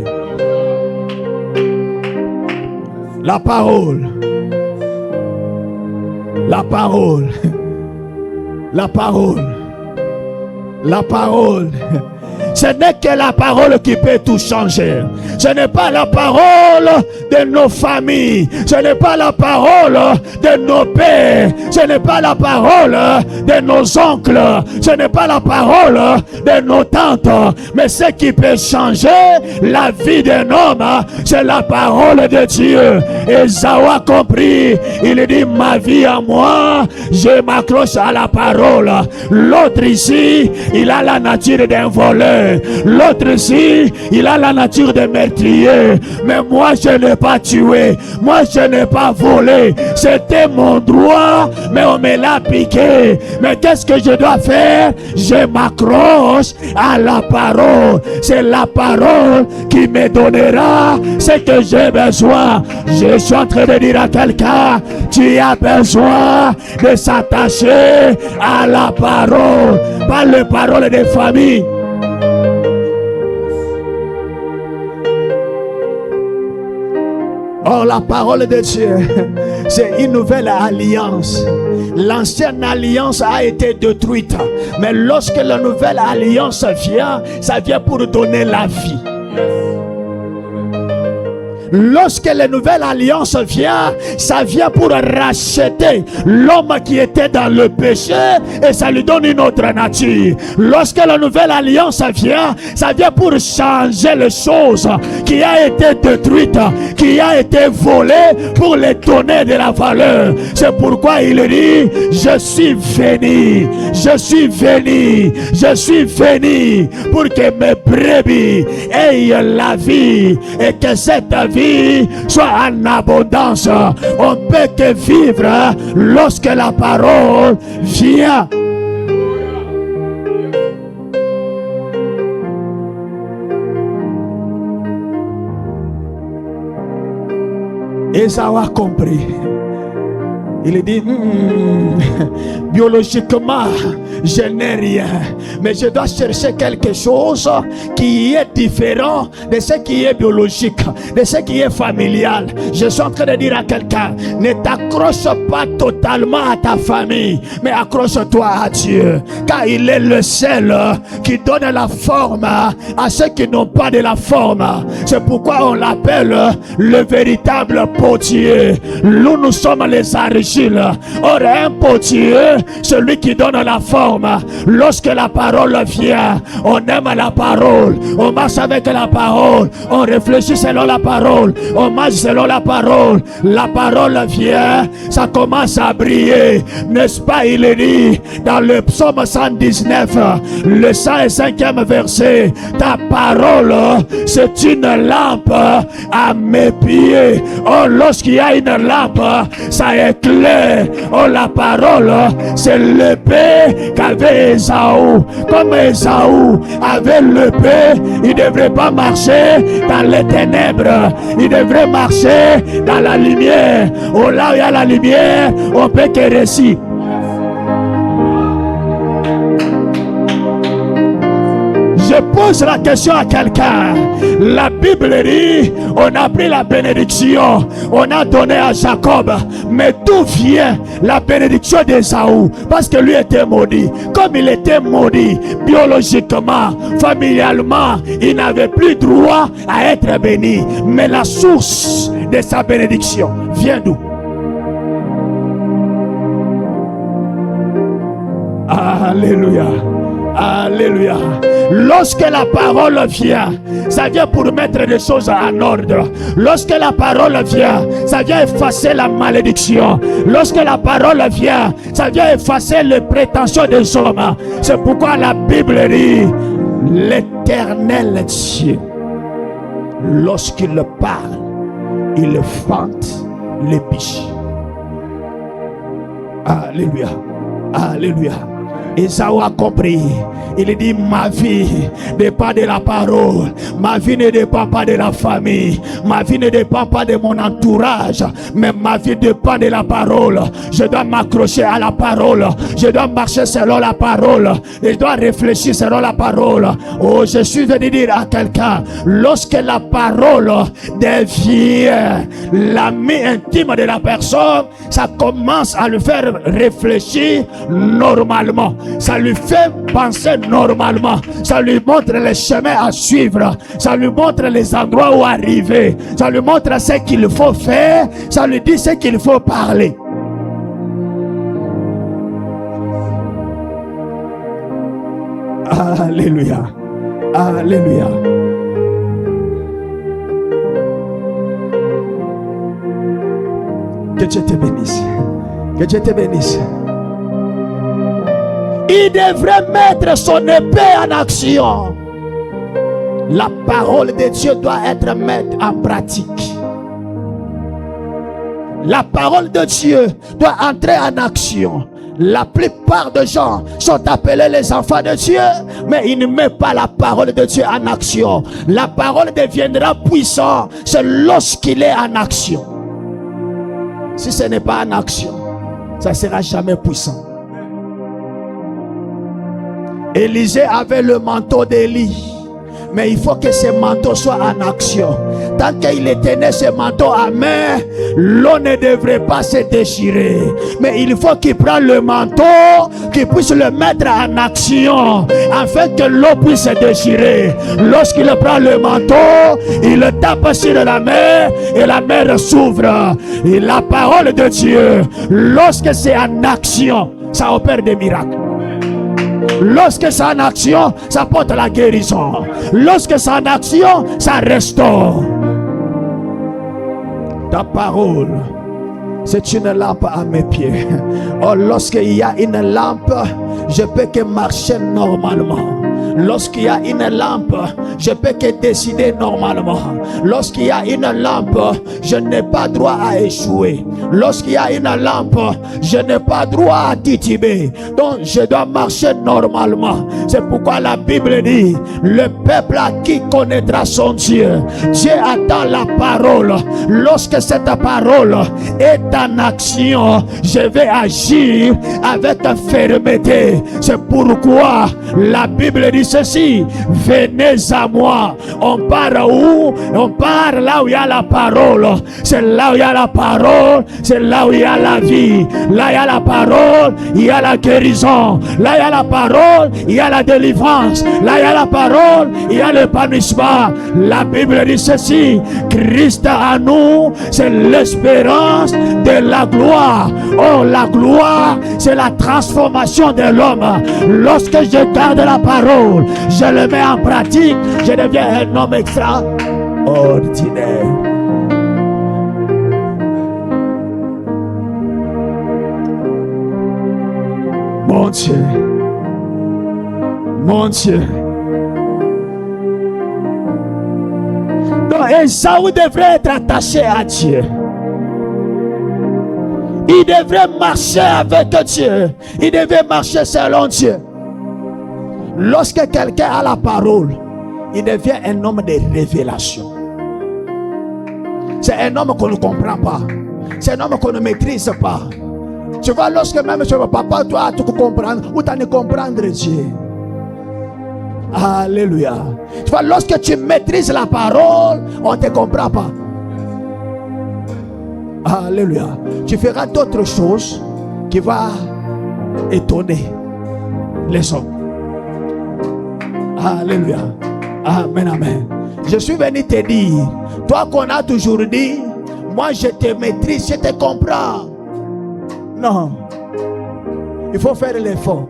La parole, la parole, la parole, la parole. Ce n'est que la parole qui peut tout changer. Ce n'est pas la parole de nos familles. Ce n'est pas la parole de nos pères. Ce n'est pas la parole de nos oncles. Ce n'est pas la parole de nos tantes. Mais ce qui peut changer la vie d'un homme, c'est la parole de Dieu. Esaü a compris. Il dit, ma vie à moi, je m'accroche à la parole. L'autre ici, il a la nature d'un voleur. L'autre ici, il a la nature de meurtrier. Mais moi, je n'ai pas tué. Moi, je n'ai pas volé. C'était mon droit, mais on me l'a piqué. Mais qu'est-ce que je dois faire? Je m'accroche à la parole. C'est la parole qui me donnera ce que j'ai besoin. Je suis en train de dire à quelqu'un, tu as besoin de s'attacher à la parole. Pas les paroles des familles. Or, la parole de Dieu, c'est une nouvelle alliance. L'ancienne alliance a été détruite. Mais lorsque la nouvelle alliance vient, ça vient pour donner la vie. Lorsque la nouvelle alliance vient, ça vient pour racheter l'homme qui était dans le péché et ça lui donne une autre nature. Lorsque la nouvelle alliance vient, ça vient pour changer les choses qui a été détruites, qui a été volées, pour les donner de la valeur. C'est pourquoi il dit, je suis venu, je suis venu, je suis venu pour que mes brebis aient la vie et que cette vie soit en abondance. On peut que vivre lorsque la parole vient. Esaü a compris. Il dit, biologiquement, je n'ai rien, mais je dois chercher quelque chose qui est différent de ce qui est biologique, de ce qui est familial. Je suis en train de dire à quelqu'un, ne t'accroche pas totalement à ta famille, mais accroche-toi à Dieu, car il est le seul qui donne la forme à ceux qui n'ont pas de la forme. C'est pourquoi on l'appelle le véritable potier. Nous sommes les enrichis. l'évangile. Or, un potier, celui qui donne la forme. Lorsque la parole vient, on aime la parole, on marche avec la parole, on réfléchit selon la parole, on marche selon la parole vient, ça commence à briller, n'est-ce pas? Il est dit dans le psaume 119, le 105e verset, ta parole, c'est une lampe à mes pieds. Oh, lorsqu'il y a une lampe, ça éclaire. Oh, la parole, c'est l'épée qu'avait Ésaü. Comme Ésaü avait l'épée, il ne devrait pas marcher dans les ténèbres, il devrait marcher dans la lumière. Oh, là où il y a la lumière, on peut que réussir. Je pose la question à quelqu'un. La Bible dit, on a pris la bénédiction, on a donné à Jacob. Mais d'où vient la bénédiction d'Ésaü? Parce que lui était maudit. Comme il était maudit, biologiquement, familialement, il n'avait plus droit à être béni. Mais la source de sa bénédiction vient d'où? Alléluia. Alléluia. Lorsque la parole vient, ça vient pour mettre les choses en ordre. Lorsque la parole vient, ça vient effacer la malédiction. Lorsque la parole vient, ça vient effacer les prétentions des hommes. C'est pourquoi la Bible dit, l'Éternel Dieu, lorsqu'il parle, il fente les biches. Alléluia. Alléluia. Ésaü a compris. Il dit, ma vie dépend de la parole. Ma vie ne dépend pas de la famille. Ma vie ne dépend pas de mon entourage. Mais ma vie dépend de la parole. Je dois m'accrocher à la parole. Je dois marcher selon la parole. Je dois réfléchir selon la parole. Oh, je suis venu dire à quelqu'un, lorsque la parole devient l'ami intime de la personne, ça commence à le faire réfléchir normalement. Ça lui fait penser normalement. Ça lui montre les chemins à suivre. Ça lui montre les endroits où arriver. Ça lui montre ce qu'il faut faire. Ça lui dit ce qu'il faut parler. Alléluia. Alléluia. Que Dieu te bénisse. Que Dieu te bénisse. Il devrait mettre son épée en action. La parole de Dieu doit être mise en pratique. La parole de Dieu doit entrer en action. La plupart des gens sont appelés les enfants de Dieu, mais ils ne mettent pas la parole de Dieu en action. La parole deviendra puissante, c'est lorsqu'il est en action. Si ce n'est pas en action, ça ne sera jamais puissant. Élisée avait le manteau d'Élie, mais il faut que ce manteau soit en action. Tant qu'il tenait ce manteau à main, l'eau ne devrait pas se déchirer. Mais il faut qu'il prenne le manteau, qu'il puisse le mettre en action, afin que l'eau puisse se déchirer. Lorsqu'il prend le manteau, il le tape sur la mer et la mer s'ouvre. Et la parole de Dieu, lorsque c'est en action, ça opère des miracles. Lorsque c'est en action, ça porte la guérison. Lorsque c'est en action, ça restaure. Ta parole, c'est une lampe à mes pieds. Oh, lorsqu'il y a une lampe, je peux que marcher normalement. Lorsqu'il y a une lampe, je peux que décider normalement. Lorsqu'il y a une lampe, je n'ai pas droit à échouer. Lorsqu'il y a une lampe, je n'ai pas droit à tituber. Donc je dois marcher normalement. C'est pourquoi la Bible dit, le peuple à qui connaîtra son Dieu. Dieu attend la parole. Lorsque cette parole est en action, je vais agir avec fermeté. C'est pourquoi la Bible dit, dit ceci, venez à moi. On part où? On part là où il y a la parole. C'est là où il y a la parole, c'est là où il y a la vie. Là il y a la parole, il y a la guérison. Là il y a la parole, il y a la délivrance. Là il y a la parole, il y a l'épanouissement. La Bible dit ceci, Christ à nous, c'est l'espérance de la gloire. Oh, la gloire, c'est la transformation de l'homme. Lorsque je garde la parole, je le mets en pratique, je deviens un homme extraordinaire. Mon Dieu, mon Dieu. Donc Esaü devrait être attaché à Dieu. Il devrait marcher avec Dieu. Il devait marcher selon Dieu. Lorsque quelqu'un a la parole, il devient un homme de révélation. C'est un homme qu'on ne comprend pas. C'est un homme qu'on ne maîtrise pas. Tu vois, lorsque même tu ne peux pas toi tout comprendre, ou tu ne comprendre Dieu. Alléluia. Tu vois, lorsque tu maîtrises la parole, on ne te comprend pas. Alléluia. Tu feras d'autres choses qui vont étonner les hommes. Alléluia. Amen, amen. Je suis venu te dire, toi qu'on a toujours dit, moi je te maîtrise, je te comprends. Non. Il faut faire l'effort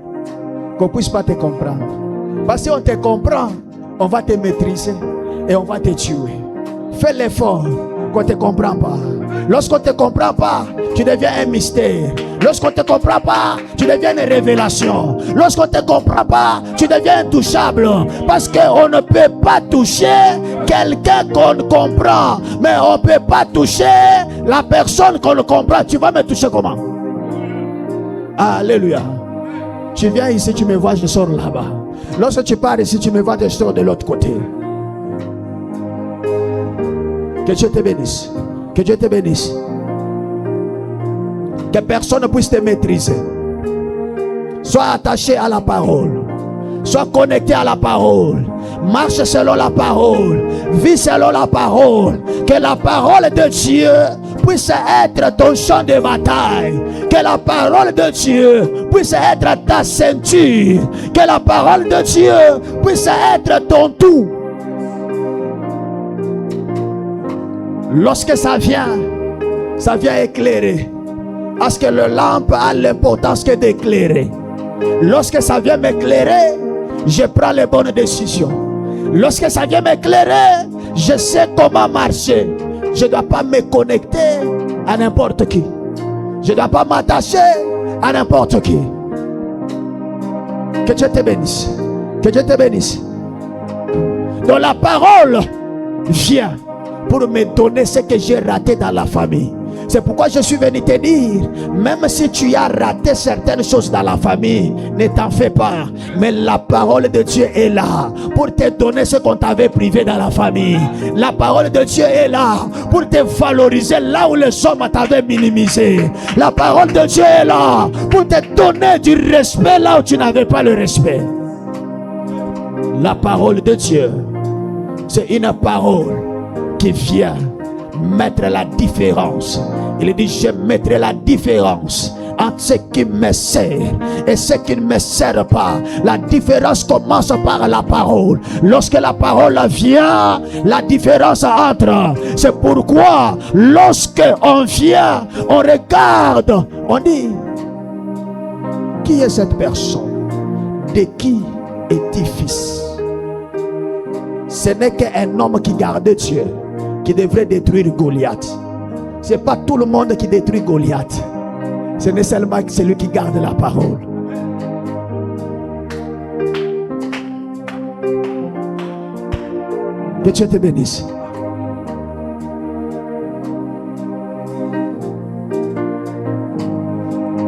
qu'on ne puisse pas te comprendre. Parce que si on te comprend, on va te maîtriser et on va te tuer. Fais l'effort qu'on ne te comprend pas. Lorsqu'on ne te comprend pas, tu deviens un mystère. Lorsqu'on ne te comprend pas, tu deviens une révélation. Lorsqu'on ne te comprend pas, tu deviens intouchable. Parce qu'on ne peut pas toucher quelqu'un qu'on comprend. Mais on ne peut pas toucher la personne qu'on comprend. Tu vas me toucher comment? Alléluia. Tu viens ici, tu me vois, je sors là-bas. Lorsque tu pars ici, tu me vois, je sors de l'autre côté. Que Dieu te bénisse. Que Dieu te bénisse. Que personne ne puisse te maîtriser. Sois attaché à la parole. Sois connecté à la parole. Marche selon la parole. Vis selon la parole. Que la parole de Dieu puisse être ton champ de bataille. Que la parole de Dieu puisse être ta ceinture. Que la parole de Dieu puisse être ton tout. Lorsque ça vient éclairer. Parce que le lampe a l'importance que d'éclairer. Lorsque ça vient m'éclairer, je prends les bonnes décisions. Lorsque ça vient m'éclairer, je sais comment marcher. Je ne dois pas me connecter à n'importe qui. Je ne dois pas m'attacher à n'importe qui. Que Dieu te bénisse. Que Dieu te bénisse. Donc la parole vient pour me donner ce que j'ai raté dans la famille. C'est pourquoi je suis venu te dire, même si tu as raté certaines choses dans la famille, ne t'en fais pas. Mais la parole de Dieu est là pour te donner ce qu'on t'avait privé dans la famille. La parole de Dieu est là pour te valoriser là où les hommes t'avaient minimisé. La parole de Dieu est là pour te donner du respect là où tu n'avais pas le respect. La parole de Dieu, c'est une parole qui vient mettre la différence. Il dit, je mettrai la différence entre ce qui me sert et ce qui ne me sert pas. La différence commence par la parole. Lorsque la parole vient, la différence entre. C'est pourquoi lorsque on vient, on regarde, on dit, qui est cette personne? De qui est-il fils? Ce n'est qu'un homme qui garde Dieu qui devrait détruire Goliath. Ce n'est pas tout le monde qui détruit Goliath. Ce n'est seulement celui qui garde la parole. Que Dieu te bénisse.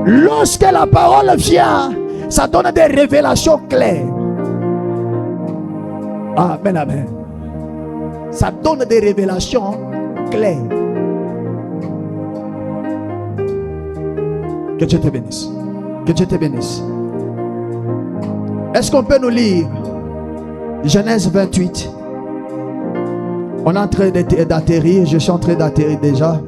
Lorsque la parole vient, ça donne des révélations claires. Amen, amen. Ça donne des révélations claires. Que Dieu te bénisse. Que Dieu te bénisse. Est-ce qu'on peut nous lire Genèse 28. On est en train d'atterrir. Je suis en train d'atterrir déjà.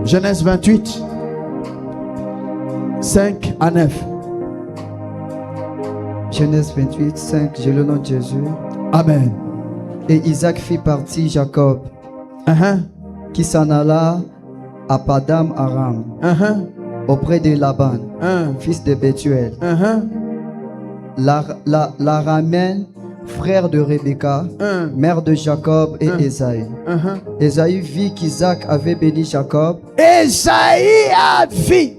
Genèse 28, 5 à 9. Genèse 28, 5, j'ai le nom de Jésus. Amen. Et Isaac fit partir Jacob, qui s'en alla à Padam Aram, auprès de Laban, fils de Bethuel. L'Araméen, frère de Rebecca, mère de Jacob et Ésaü. Ésaü vit qu'Isaac avait béni Jacob. Ésaü a vu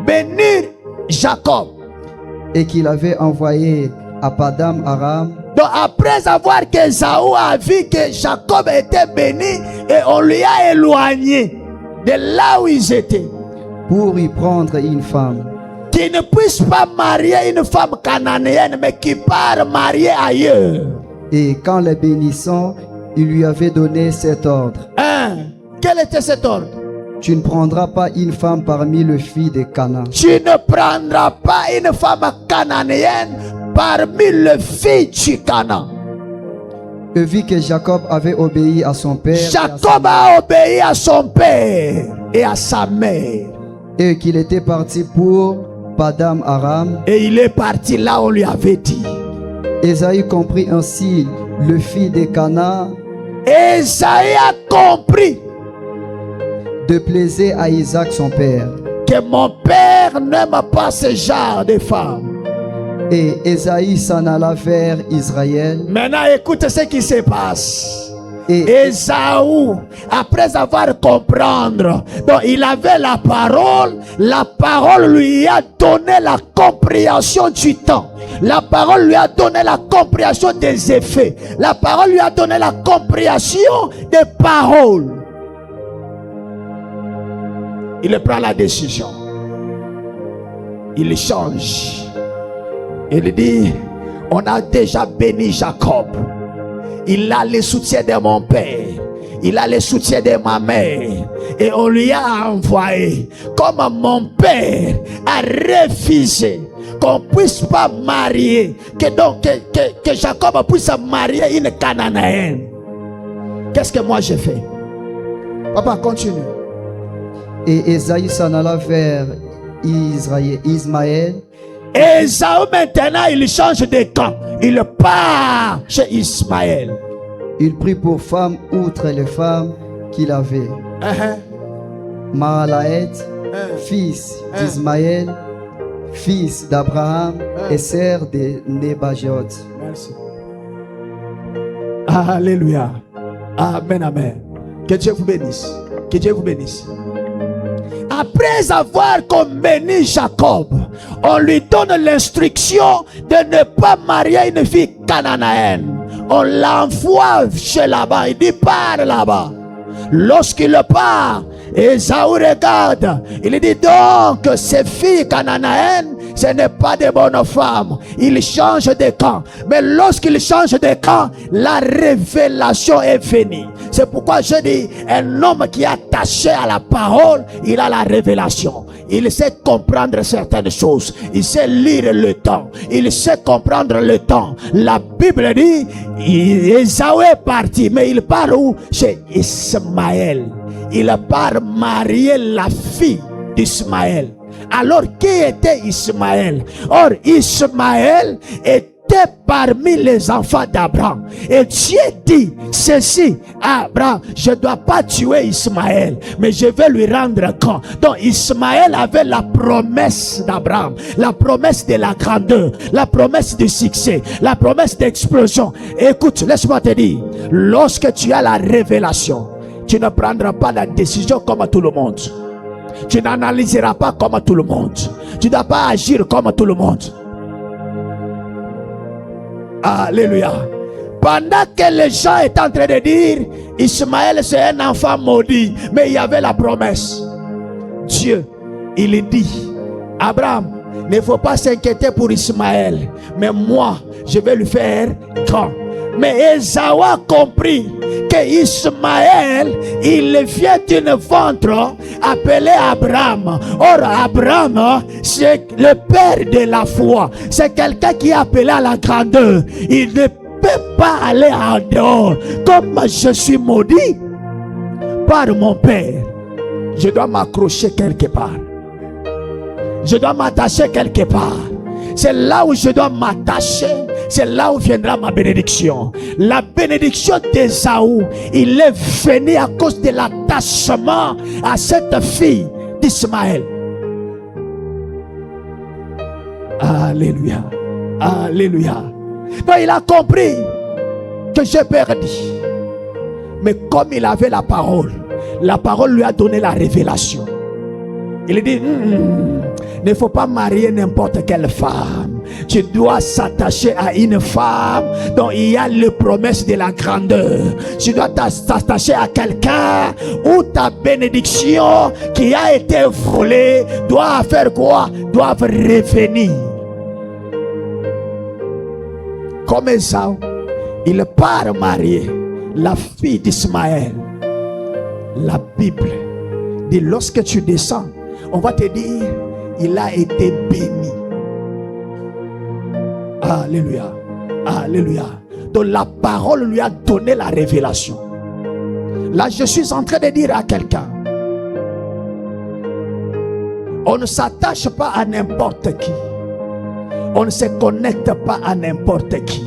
bénir Jacob. Et qu'il avait envoyé à Padam Aram. Donc après avoir qu'Ésaü a vu que Jacob était béni et on lui a éloigné de là où ils étaient. Pour y prendre une femme. Qui ne puisse pas marier une femme cananéenne, mais qui part marier ailleurs. Et quand les bénissant, il lui avait donné cet ordre. Quel était cet ordre? Tu ne prendras pas une femme parmi les filles de Canaan. Tu ne prendras pas une femme cananéenne parmi les filles du Canaan. Et vu que Jacob avait obéi à son père. Jacob a obéi à son père et à sa mère. Et qu'il était parti pour Padam Aram. Et il est parti là où on lui avait dit. Ésaü comprit ainsi le fils de Canaan. Ésaü a compris de plaisir à Isaac son père. Que mon père n'aime pas ce genre de femme. Et Ésaü s'en alla vers Israël. Maintenant écoute ce qui se passe. Et Ésaü, après avoir compris, donc il avait la parole lui a donné la compréhension du temps. La parole lui a donné la compréhension des effets. La parole lui a donné la compréhension des paroles. Il prend la décision. Il change. Il dit, on a déjà béni Jacob. Il a le soutien de mon père. Il a le soutien de ma mère. Et on lui a envoyé. Comme mon père a refusé qu'on ne puisse pas marier. Que Jacob puisse marier une Cananéenne. Qu'est-ce que moi j'ai fait? Papa, continue. Et Ésaü s'en alla vers Ismaël. Ésaü maintenant il change de camp. Il part chez Ismaël. Il prit pour femme outre les femmes qu'il avait. Mahalaeth, fils d'Ismaël, fils d'Abraham et sœur de Nebajoth. Merci. Alléluia. Amen, amen. Que Dieu vous bénisse. Que Dieu vous bénisse. Après avoir béni Jacob, on lui donne l'instruction de ne pas marier une fille cananéenne. On l'envoie chez là-bas. Il dit pars là-bas. Lorsqu'il part, Ésaü regarde. Il dit donc ces filles cananéennes, ce n'est pas de bonnes femmes. Il change de camp. Mais lorsqu'il change de camp, la révélation est venue. C'est pourquoi je dis, un homme qui est attaché à la parole, il a la révélation. Il sait comprendre certaines choses. Il sait lire le temps. Il sait comprendre le temps. La Bible dit, Ésaü est parti, mais il part où? Chez Ismaël. Il part marier la fille d'Ismaël. Alors qui était Ismaël? Or Ismaël était parmi les enfants d'Abraham. Et Dieu dit ceci à Abraham: je ne dois pas tuer Ismaël, mais je vais lui rendre compte. Donc Ismaël avait la promesse d'Abraham, la promesse de la grandeur, la promesse du succès, la promesse d'explosion. Écoute, laisse-moi te dire, lorsque tu as la révélation, tu ne prendras pas la décision comme tout le monde. Tu n'analyseras pas comme tout le monde. Tu ne dois pas agir comme tout le monde. Alléluia. Pendant que les gens étaient en train de dire Ismaël c'est un enfant maudit, mais il y avait la promesse. Dieu, il dit Abraham, il ne faut pas s'inquiéter pour Ismaël, mais moi je vais lui faire grand. Mais Ésaü a compris que Ismaël, il vient d'un ventre appelé Abraham. Or, Abraham, c'est le père de la foi. C'est quelqu'un qui est appelé à la grandeur. Il ne peut pas aller en dehors. Comme je suis maudit par mon père, je dois m'accrocher quelque part. Je dois m'attacher quelque part. C'est là où je dois m'attacher. C'est là où viendra ma bénédiction. La bénédiction d'Ésaü, il est venu à cause de l'attachement à cette fille d'Ismaël. Alléluia. Alléluia. Donc il a compris que j'ai perdu. Mais comme il avait la parole lui a donné la révélation. Il dit, il ne faut pas marier n'importe quelle femme. Tu dois s'attacher à une femme dont il y a les promesses de la grandeur. Tu dois t'attacher à quelqu'un où ta bénédiction qui a été volée doit faire quoi? Doit revenir. Comme Ésaü, il part marier la fille d'Ismaël. La Bible dit, lorsque tu descends, on va te dire, il a été béni. Alléluia. Alléluia. Donc la parole lui a donné la révélation. Là, je suis en train de dire à quelqu'un, on ne s'attache pas à n'importe qui. On ne se connecte pas à n'importe qui.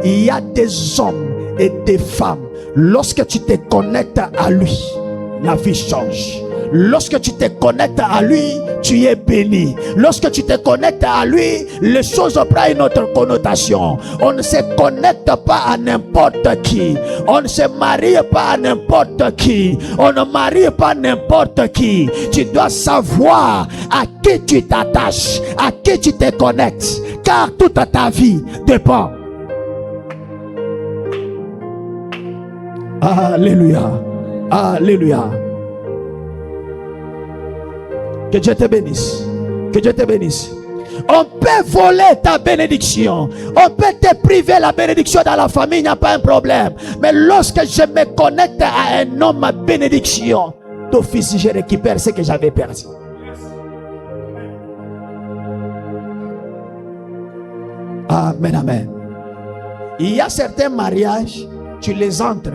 Il y a des hommes et des femmes. Lorsque tu te connectes à lui, la vie change. Lorsque tu te connectes à lui, tu es béni. Lorsque tu te connectes à lui, les choses prennent une autre connotation. On ne se connecte pas à n'importe qui. On ne se marie pas à n'importe qui. On ne marie pas n'importe qui. Tu dois savoir à qui tu t'attaches, à qui tu te connectes, car toute ta vie dépend. Alléluia. Alléluia. Que Dieu te bénisse. Que Dieu te bénisse. On peut voler ta bénédiction. On peut te priver la bénédiction dans la famille, il n'y a pas un problème. Mais lorsque je me connecte à un homme à bénédiction, d'office je récupère ce que j'avais perdu. Amen, amen. Il y a certains mariages, tu les entres,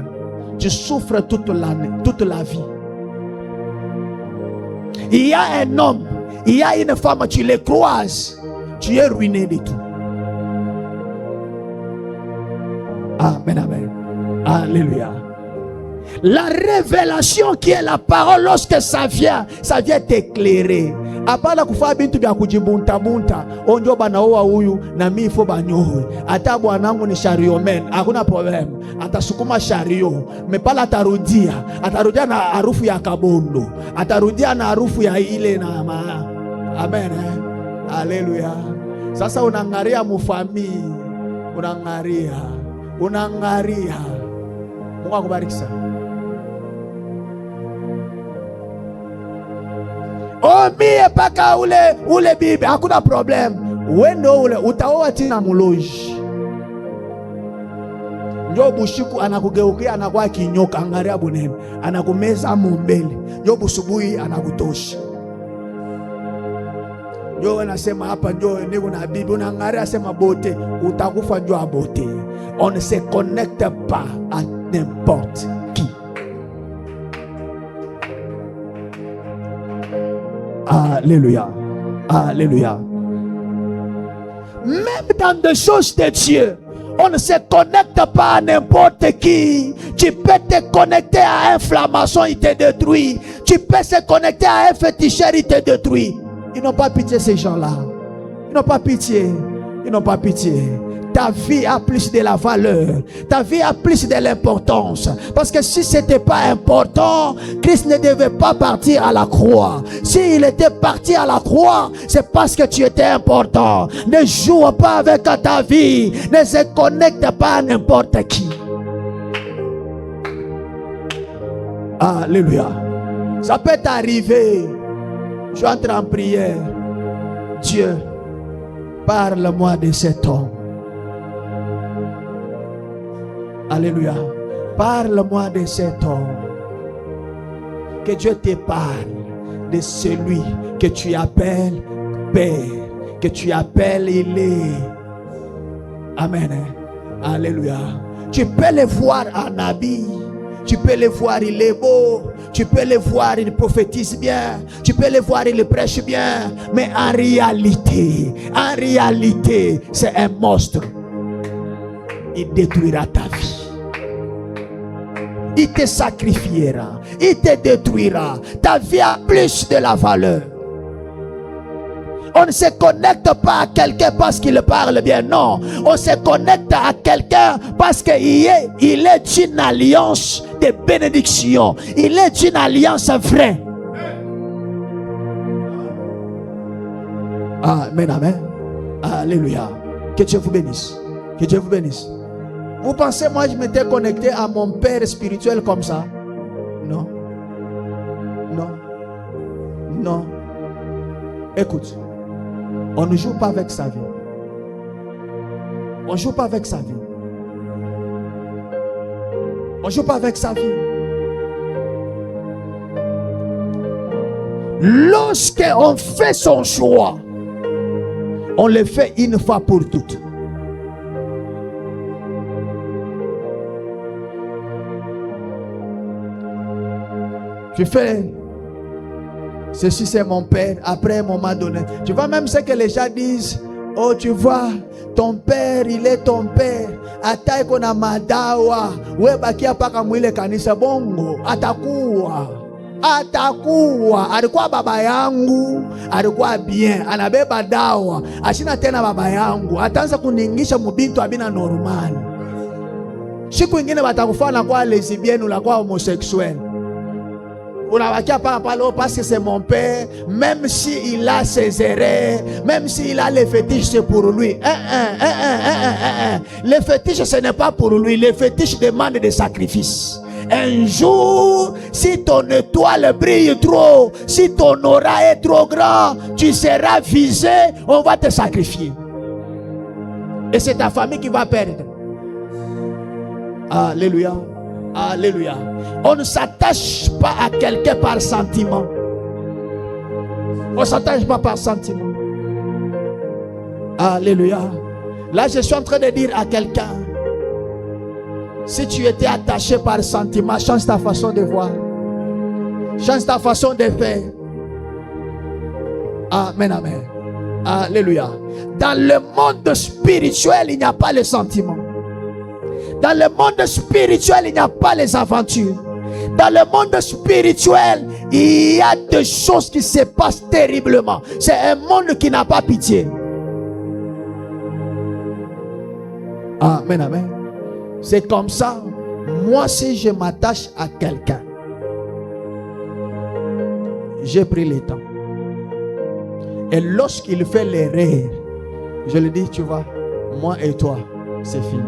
tu souffres toute la vie. Il y a un homme, il y a une femme, tu les croises, tu es ruiné de tout. Amen, amen. Alléluia. La révélation qui est la parole, lorsque ça vient t'éclairer. Apana kufaa bintu vya kujibunta bunta. Onjo banaoa huyu na mimi fo banyoe. Hata bwanangu ni shariomen, hakuna problem. Atasukuma shario. Mepala atarudia na harufu ya kabondo. Atarudia na harufu ya ile na amen. Haleluya. Sasa unangaria mufami. Unangaria. Mungu akubariki sana. Mie paka ule bibi hakuna problem. Wendo ule utaoa tina muloji. Njo bushiku anakugeukia anakuwa kinyoka, angaria bunene. Anakumeza mumbele. Njo busubuhi anakutosha. Njo anasema hapa njo niko na bibi, unangaria sema bote, utakufa njo abote. On ne se connecte pas à n'importe qui. Alléluia. Alléluia. Même dans des choses de Dieu, on ne se connecte pas à n'importe qui. Tu peux te connecter à un franc-maçon, il te détruit. Tu peux se connecter à un féticheur, il te détruit. Ils n'ont pas pitié ces gens-là. Ils n'ont pas pitié. Ils n'ont pas pitié. Ta vie a plus de la valeur. Ta vie a plus de l'importance. Parce que si ce n'était pas important, Christ ne devait pas partir à la croix. S'il était parti à la croix, c'est parce que tu étais important. Ne joue pas avec ta vie. Ne se connecte pas à n'importe qui. Alléluia. Ça peut t'arriver. Je suis en train de prier. Dieu, parle-moi de cet homme. Alléluia. Parle-moi de cet homme. Que Dieu te parle de celui que tu appelles Père, que tu appelles il est. Amen. Alléluia. Tu peux le voir en habit. Tu peux le voir, il est beau. Tu peux le voir, il prophétise bien. Tu peux le voir, il prêche bien. Mais en réalité, c'est un monstre. Il détruira ta vie. Il te sacrifiera. Il te détruira. Ta vie a plus de la valeur. On ne se connecte pas à quelqu'un parce qu'il parle bien. Non. On se connecte à quelqu'un parce qu'il est d'une alliance de bénédiction. Il est d'une alliance vraie. Amen, amen. Alléluia. Que Dieu vous bénisse. Que Dieu vous bénisse. Vous pensez, moi, je m'étais connecté à mon père spirituel comme ça? Non. Non. Non. Écoute. On ne joue pas avec sa vie. On ne joue pas avec sa vie. On ne joue pas avec sa vie. Lorsqu'on fait son choix, on le fait une fois pour toutes. Tu fais ceci, c'est mon père. Après un moment donné, tu vois même ce que les gens disent. Oh, tu vois, ton père, il est ton père. Ata iko na madawa. We bakia paka mwile kanisa bongo. Atakuwa. Alikuwa baba yangu. Alikuwa bien. Anabeba dawa. Ashina tena baba yangu. Ataanza kuningisha mubintu abina normal. Siku ingine batakufana kwa lesbienne ou kwa homosexuel. Parce que c'est mon père, même s'il a ses erreurs, même s'il a les fétiches, c'est pour lui. Les fétiches, ce n'est pas pour lui. Les fétiches demandent des sacrifices. Un jour, si ton étoile brille trop, si ton aura est trop grand, tu seras visé, on va te sacrifier. Et c'est ta famille qui va perdre. Alléluia. Alléluia. On ne s'attache pas à quelqu'un par sentiment. On ne s'attache pas par sentiment. Alléluia. Là, je suis en train de dire à quelqu'un, si tu étais attaché par sentiment, change ta façon de voir. Change ta façon de faire. Amen, amen. Alléluia. Dans le monde spirituel, il n'y a pas le sentiment. Dans le monde spirituel, il n'y a pas les aventures. Dans le monde spirituel, il y a des choses qui se passent terriblement. C'est un monde qui n'a pas pitié. Amen, amen. C'est comme ça. Moi, si je m'attache à quelqu'un, j'ai pris le temps. Et lorsqu'il fait l'erreur, je lui dis, tu vois, moi et toi, c'est fini.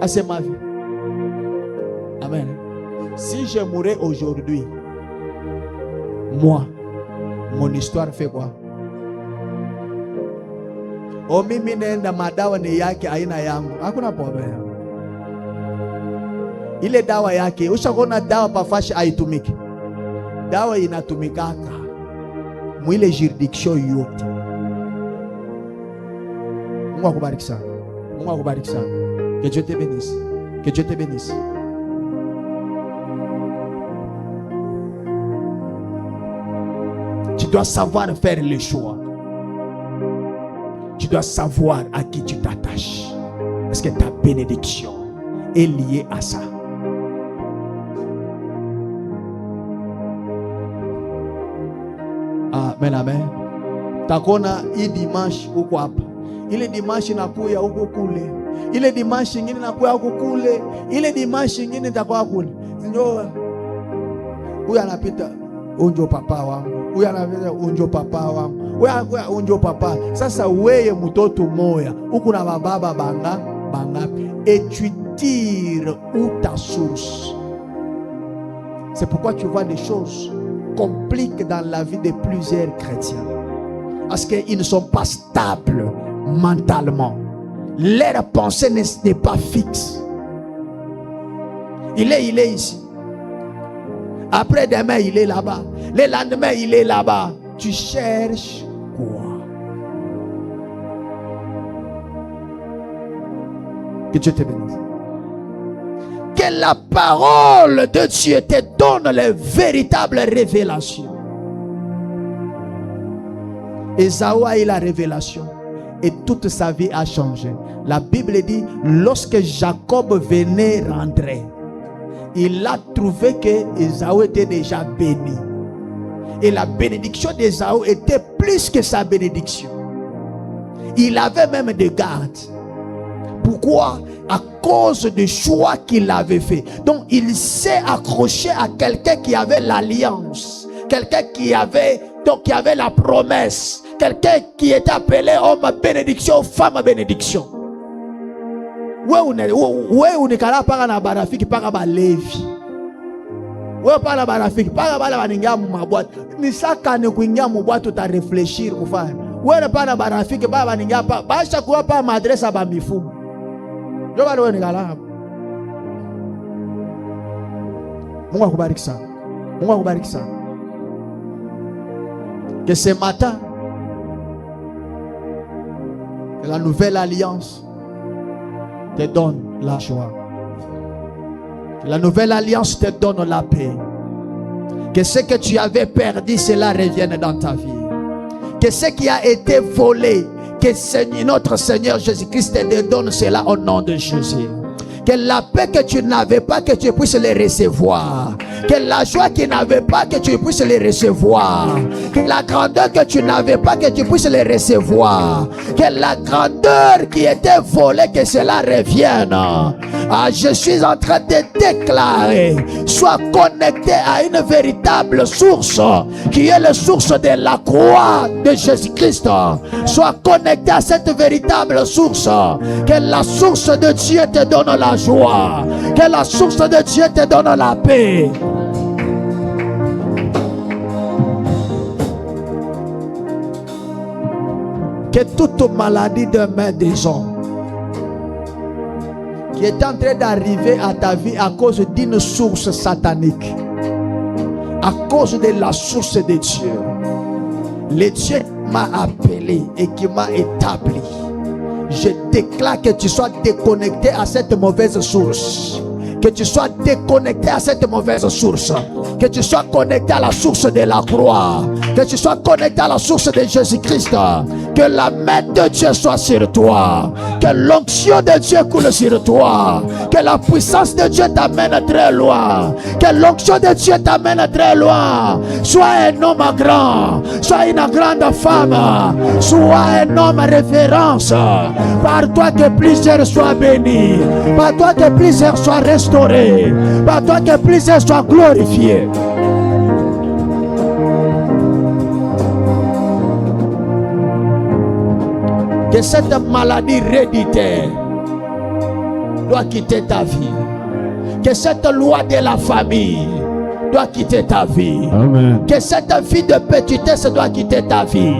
C'est ma vie. Amen. Si je mourais aujourd'hui, moi, mon histoire fait quoi? Mimi nenda madawa ni yake aina yangu. Hakuna problème. Ile dawa yake, ushakona dawa pafashi haitumiki. Dawa inatumikaka mwile juridiction yote. Mungu akubariki sana. Mungu akubariki sana. Que Dieu te bénisse. Que Dieu te bénisse. Tu dois savoir faire le choix. Tu dois savoir à qui tu t'attaches. Parce que ta bénédiction est liée à ça. Amen, amen. Takona hii dimanche uko hapa. Ile dimanche inakuya huko kule. Ile dimanche nyingine inakuya huko kule. Ile dimanche nyingine itakuwa kule. Ndio. Huyu anapita unjo papa wangu. Huyu anapita unjo papa wangu. Huyu unjo papa. Sasa wewe mtoto moya, uko na baba bangapi? Et tu tires où ta source. C'est pourquoi tu vois des choses compliquent dans la vie de plusieurs chrétiens. Parce qu'ils ne sont pas stables mentalement. Leur pensée n'est pas fixe. Il est ici. Après-demain, il est là-bas. Le lendemain, il est là-bas. Tu cherches quoi? Que Dieu te bénisse. Que la parole de Dieu te donne les véritables révélations. Ésaü a eu la révélation et toute sa vie a changé. La Bible dit, lorsque Jacob venait rentrer, il a trouvé que Ésaü était déjà béni. Et la bénédiction d'Ésaü était plus que sa bénédiction. Il avait même des gardes. Pourquoi? À cause du choix qu'il avait fait. Donc il s'est accroché à quelqu'un qui avait l'alliance. Quelqu'un qui avait la promesse. Quelqu'un qui est appelé homme bénédiction, femme bénédiction. Ouais, on est là par un barafiki par un levi. Ouais, par la barafiki par un baninga ma boîte. Ni ça quand ne kuinga ma boîte tout à réfléchir ou faire. Ouais, par la barafiki par baninga pas. Bah chaque fois pas m'adresse à bamifou. Je vais aller là. Mungu akubariki sana. Mungu akubariki sana. Que ce matin, que la nouvelle alliance te donne la joie. Que la nouvelle alliance te donne la paix. Que ce que tu avais perdu, cela revienne dans ta vie. Que ce qui a été volé, que notre Seigneur Jésus-Christ te donne cela au nom de Jésus. Que la paix que tu n'avais pas, que tu puisses les recevoir. Que la joie que tu n'avais pas, que tu puisses les recevoir. Que la grandeur que tu n'avais pas, que tu puisses les recevoir. Que la grandeur qui était volée, que cela revienne. Ah, je suis en train de déclarer, sois connecté à une véritable source, qui est la source de la croix de Jésus-Christ. Sois connecté à cette véritable source. Que la source de Dieu te donne la joie. Que la source de Dieu te donne la paix. Que toute maladie de main des hommes qui est en train d'arriver à ta vie à cause d'une source satanique, à cause de la source de Dieu, le Dieu m'a appelé et qui m'a établi, je déclare que tu sois déconnecté à cette mauvaise source. Que tu sois déconnecté à cette mauvaise source. Que tu sois connecté à la source de la croix. Que tu sois connecté à la source de Jésus-Christ. Que la main de Dieu soit sur toi. Que l'onction de Dieu coule sur toi. Que la puissance de Dieu t'amène très loin. Que l'onction de Dieu t'amène très loin. Sois un homme grand. Sois une grande femme. Sois un homme référence. Par toi que plusieurs soient bénis. Par toi que plusieurs soient restaurés. Par toi que plusieurs soient glorifiés. Que cette maladie héréditaire doit quitter ta vie. Que cette loi de la famille doit quitter ta vie. Amen. Que cette vie de petitesse doit quitter ta vie.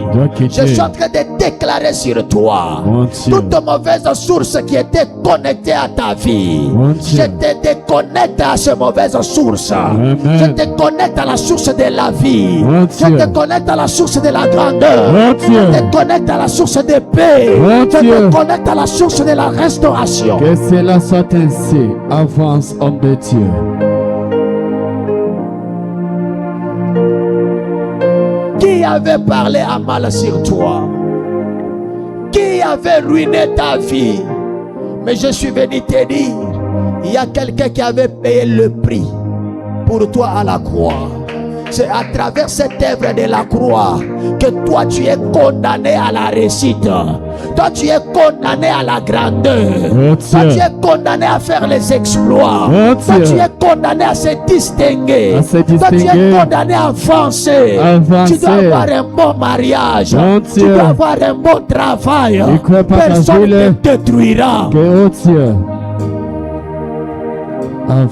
Je suis en train de déclarer sur toi toute mauvaise source qui était connectée à ta vie. Je te déconnecte à cette mauvaise source. Amen. Je te connecte à la source de la vie. Je te connecte à la source de la grandeur. Je te connecte à la source de paix. Je te connecte à la source de la restauration. Que cela soit ainsi. Avance, homme de Dieu. Qui avait parlé à mal sur toi? Qui avait ruiné ta vie? Mais je suis venu te dire, il y a quelqu'un qui avait payé le prix pour toi à la croix. C'est à travers cette œuvre de la croix que toi tu es condamné à la réussite. Toi tu es condamné à la grandeur. Toi tu es condamné à faire les exploits. Toi tu es condamné à se distinguer. Toi tu es condamné à avancer. Tu dois avoir un bon mariage. Tu dois avoir un bon travail. Personne ne te détruira.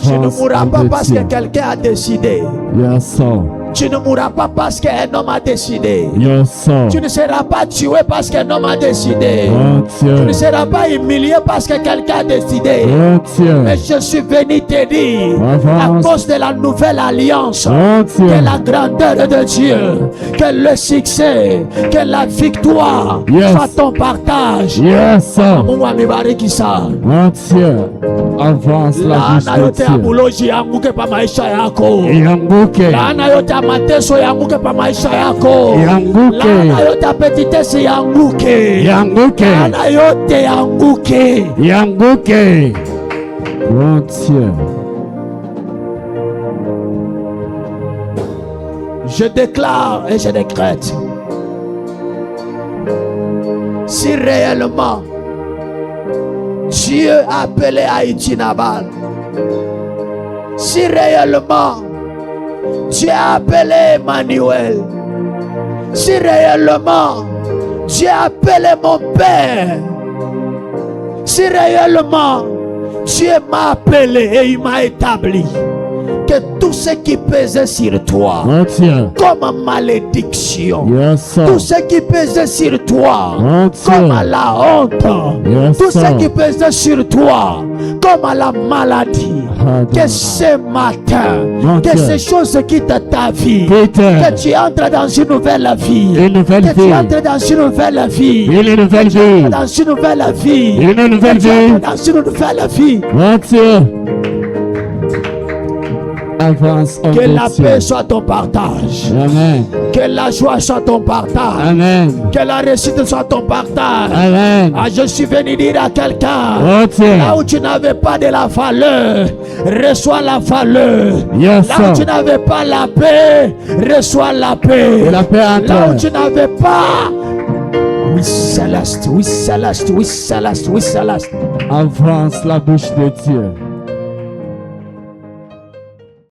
Tu ne mourras pas parce que quelqu'un a décidé. Yes, sir. Tu ne mourras pas parce qu'un homme a décidé. Yes, sir. Tu ne seras pas tué parce qu'un homme a décidé. Oh Tu Dieu. ne seras pas humilié parce que quelqu'un a décidé. Oh Dieu. Mais je suis venu te dire, Avance. à cause de la nouvelle alliance, Oh que Dieu. la grandeur de Dieu, que le succès, que la victoire Yes. soit ton partage. Yes, sir. Mungu amebariki sana. Oh Dieu. Avance la Laana bouche yote ya de Dieu. bulozi yanguke pa maisha yako. Ianguke. Laana yote ya mateso yanguke pa maisha yako. Ianguke. Laana yote ya petitesi yanguke. Ianguke. Laana yote yanguke. Ianguke. Oh Dieu. Je déclare et je décrète. Si réellement Dieu a appelé Haïti Nabal, si réellement Dieu a appelé Emmanuel, si réellement Dieu a appelé mon Père, si réellement Dieu m'a appelé et il m'a établi, que tout ce qui pesait sur toi Oh Dieu. comme malédiction, Yes, sir. tout ce qui pesait sur toi Oh comme Dieu. la honte, Yes, tout ce sir. qui pesait sur toi comme la maladie, que ce matin, Mon que Dieu. ces choses quittent ta vie, Quitte. que tu entres dans une nouvelle vie, Une nouvelle que tu vie. entres dans une nouvelle vie, Une nouvelle vie. dans une nouvelle vie, Une nouvelle que tu vie. entres dans une nouvelle vie. Oh Dieu. Avance en Que la Dieu. paix soit ton partage, Amen. que la joie soit ton partage, Amen. que la réussite soit ton partage. Amen. Ah, je suis venu dire à quelqu'un, Oh Dieu. là où tu n'avais pas de la valeur, reçois la valeur. Yes, Là où tu sir. n'avais pas la paix, reçois la paix. Et la paix entre. Là où tu n'avais pas, oui Céleste, oui Céleste, oui Céleste, oui Céleste. Avance la bouche de Dieu.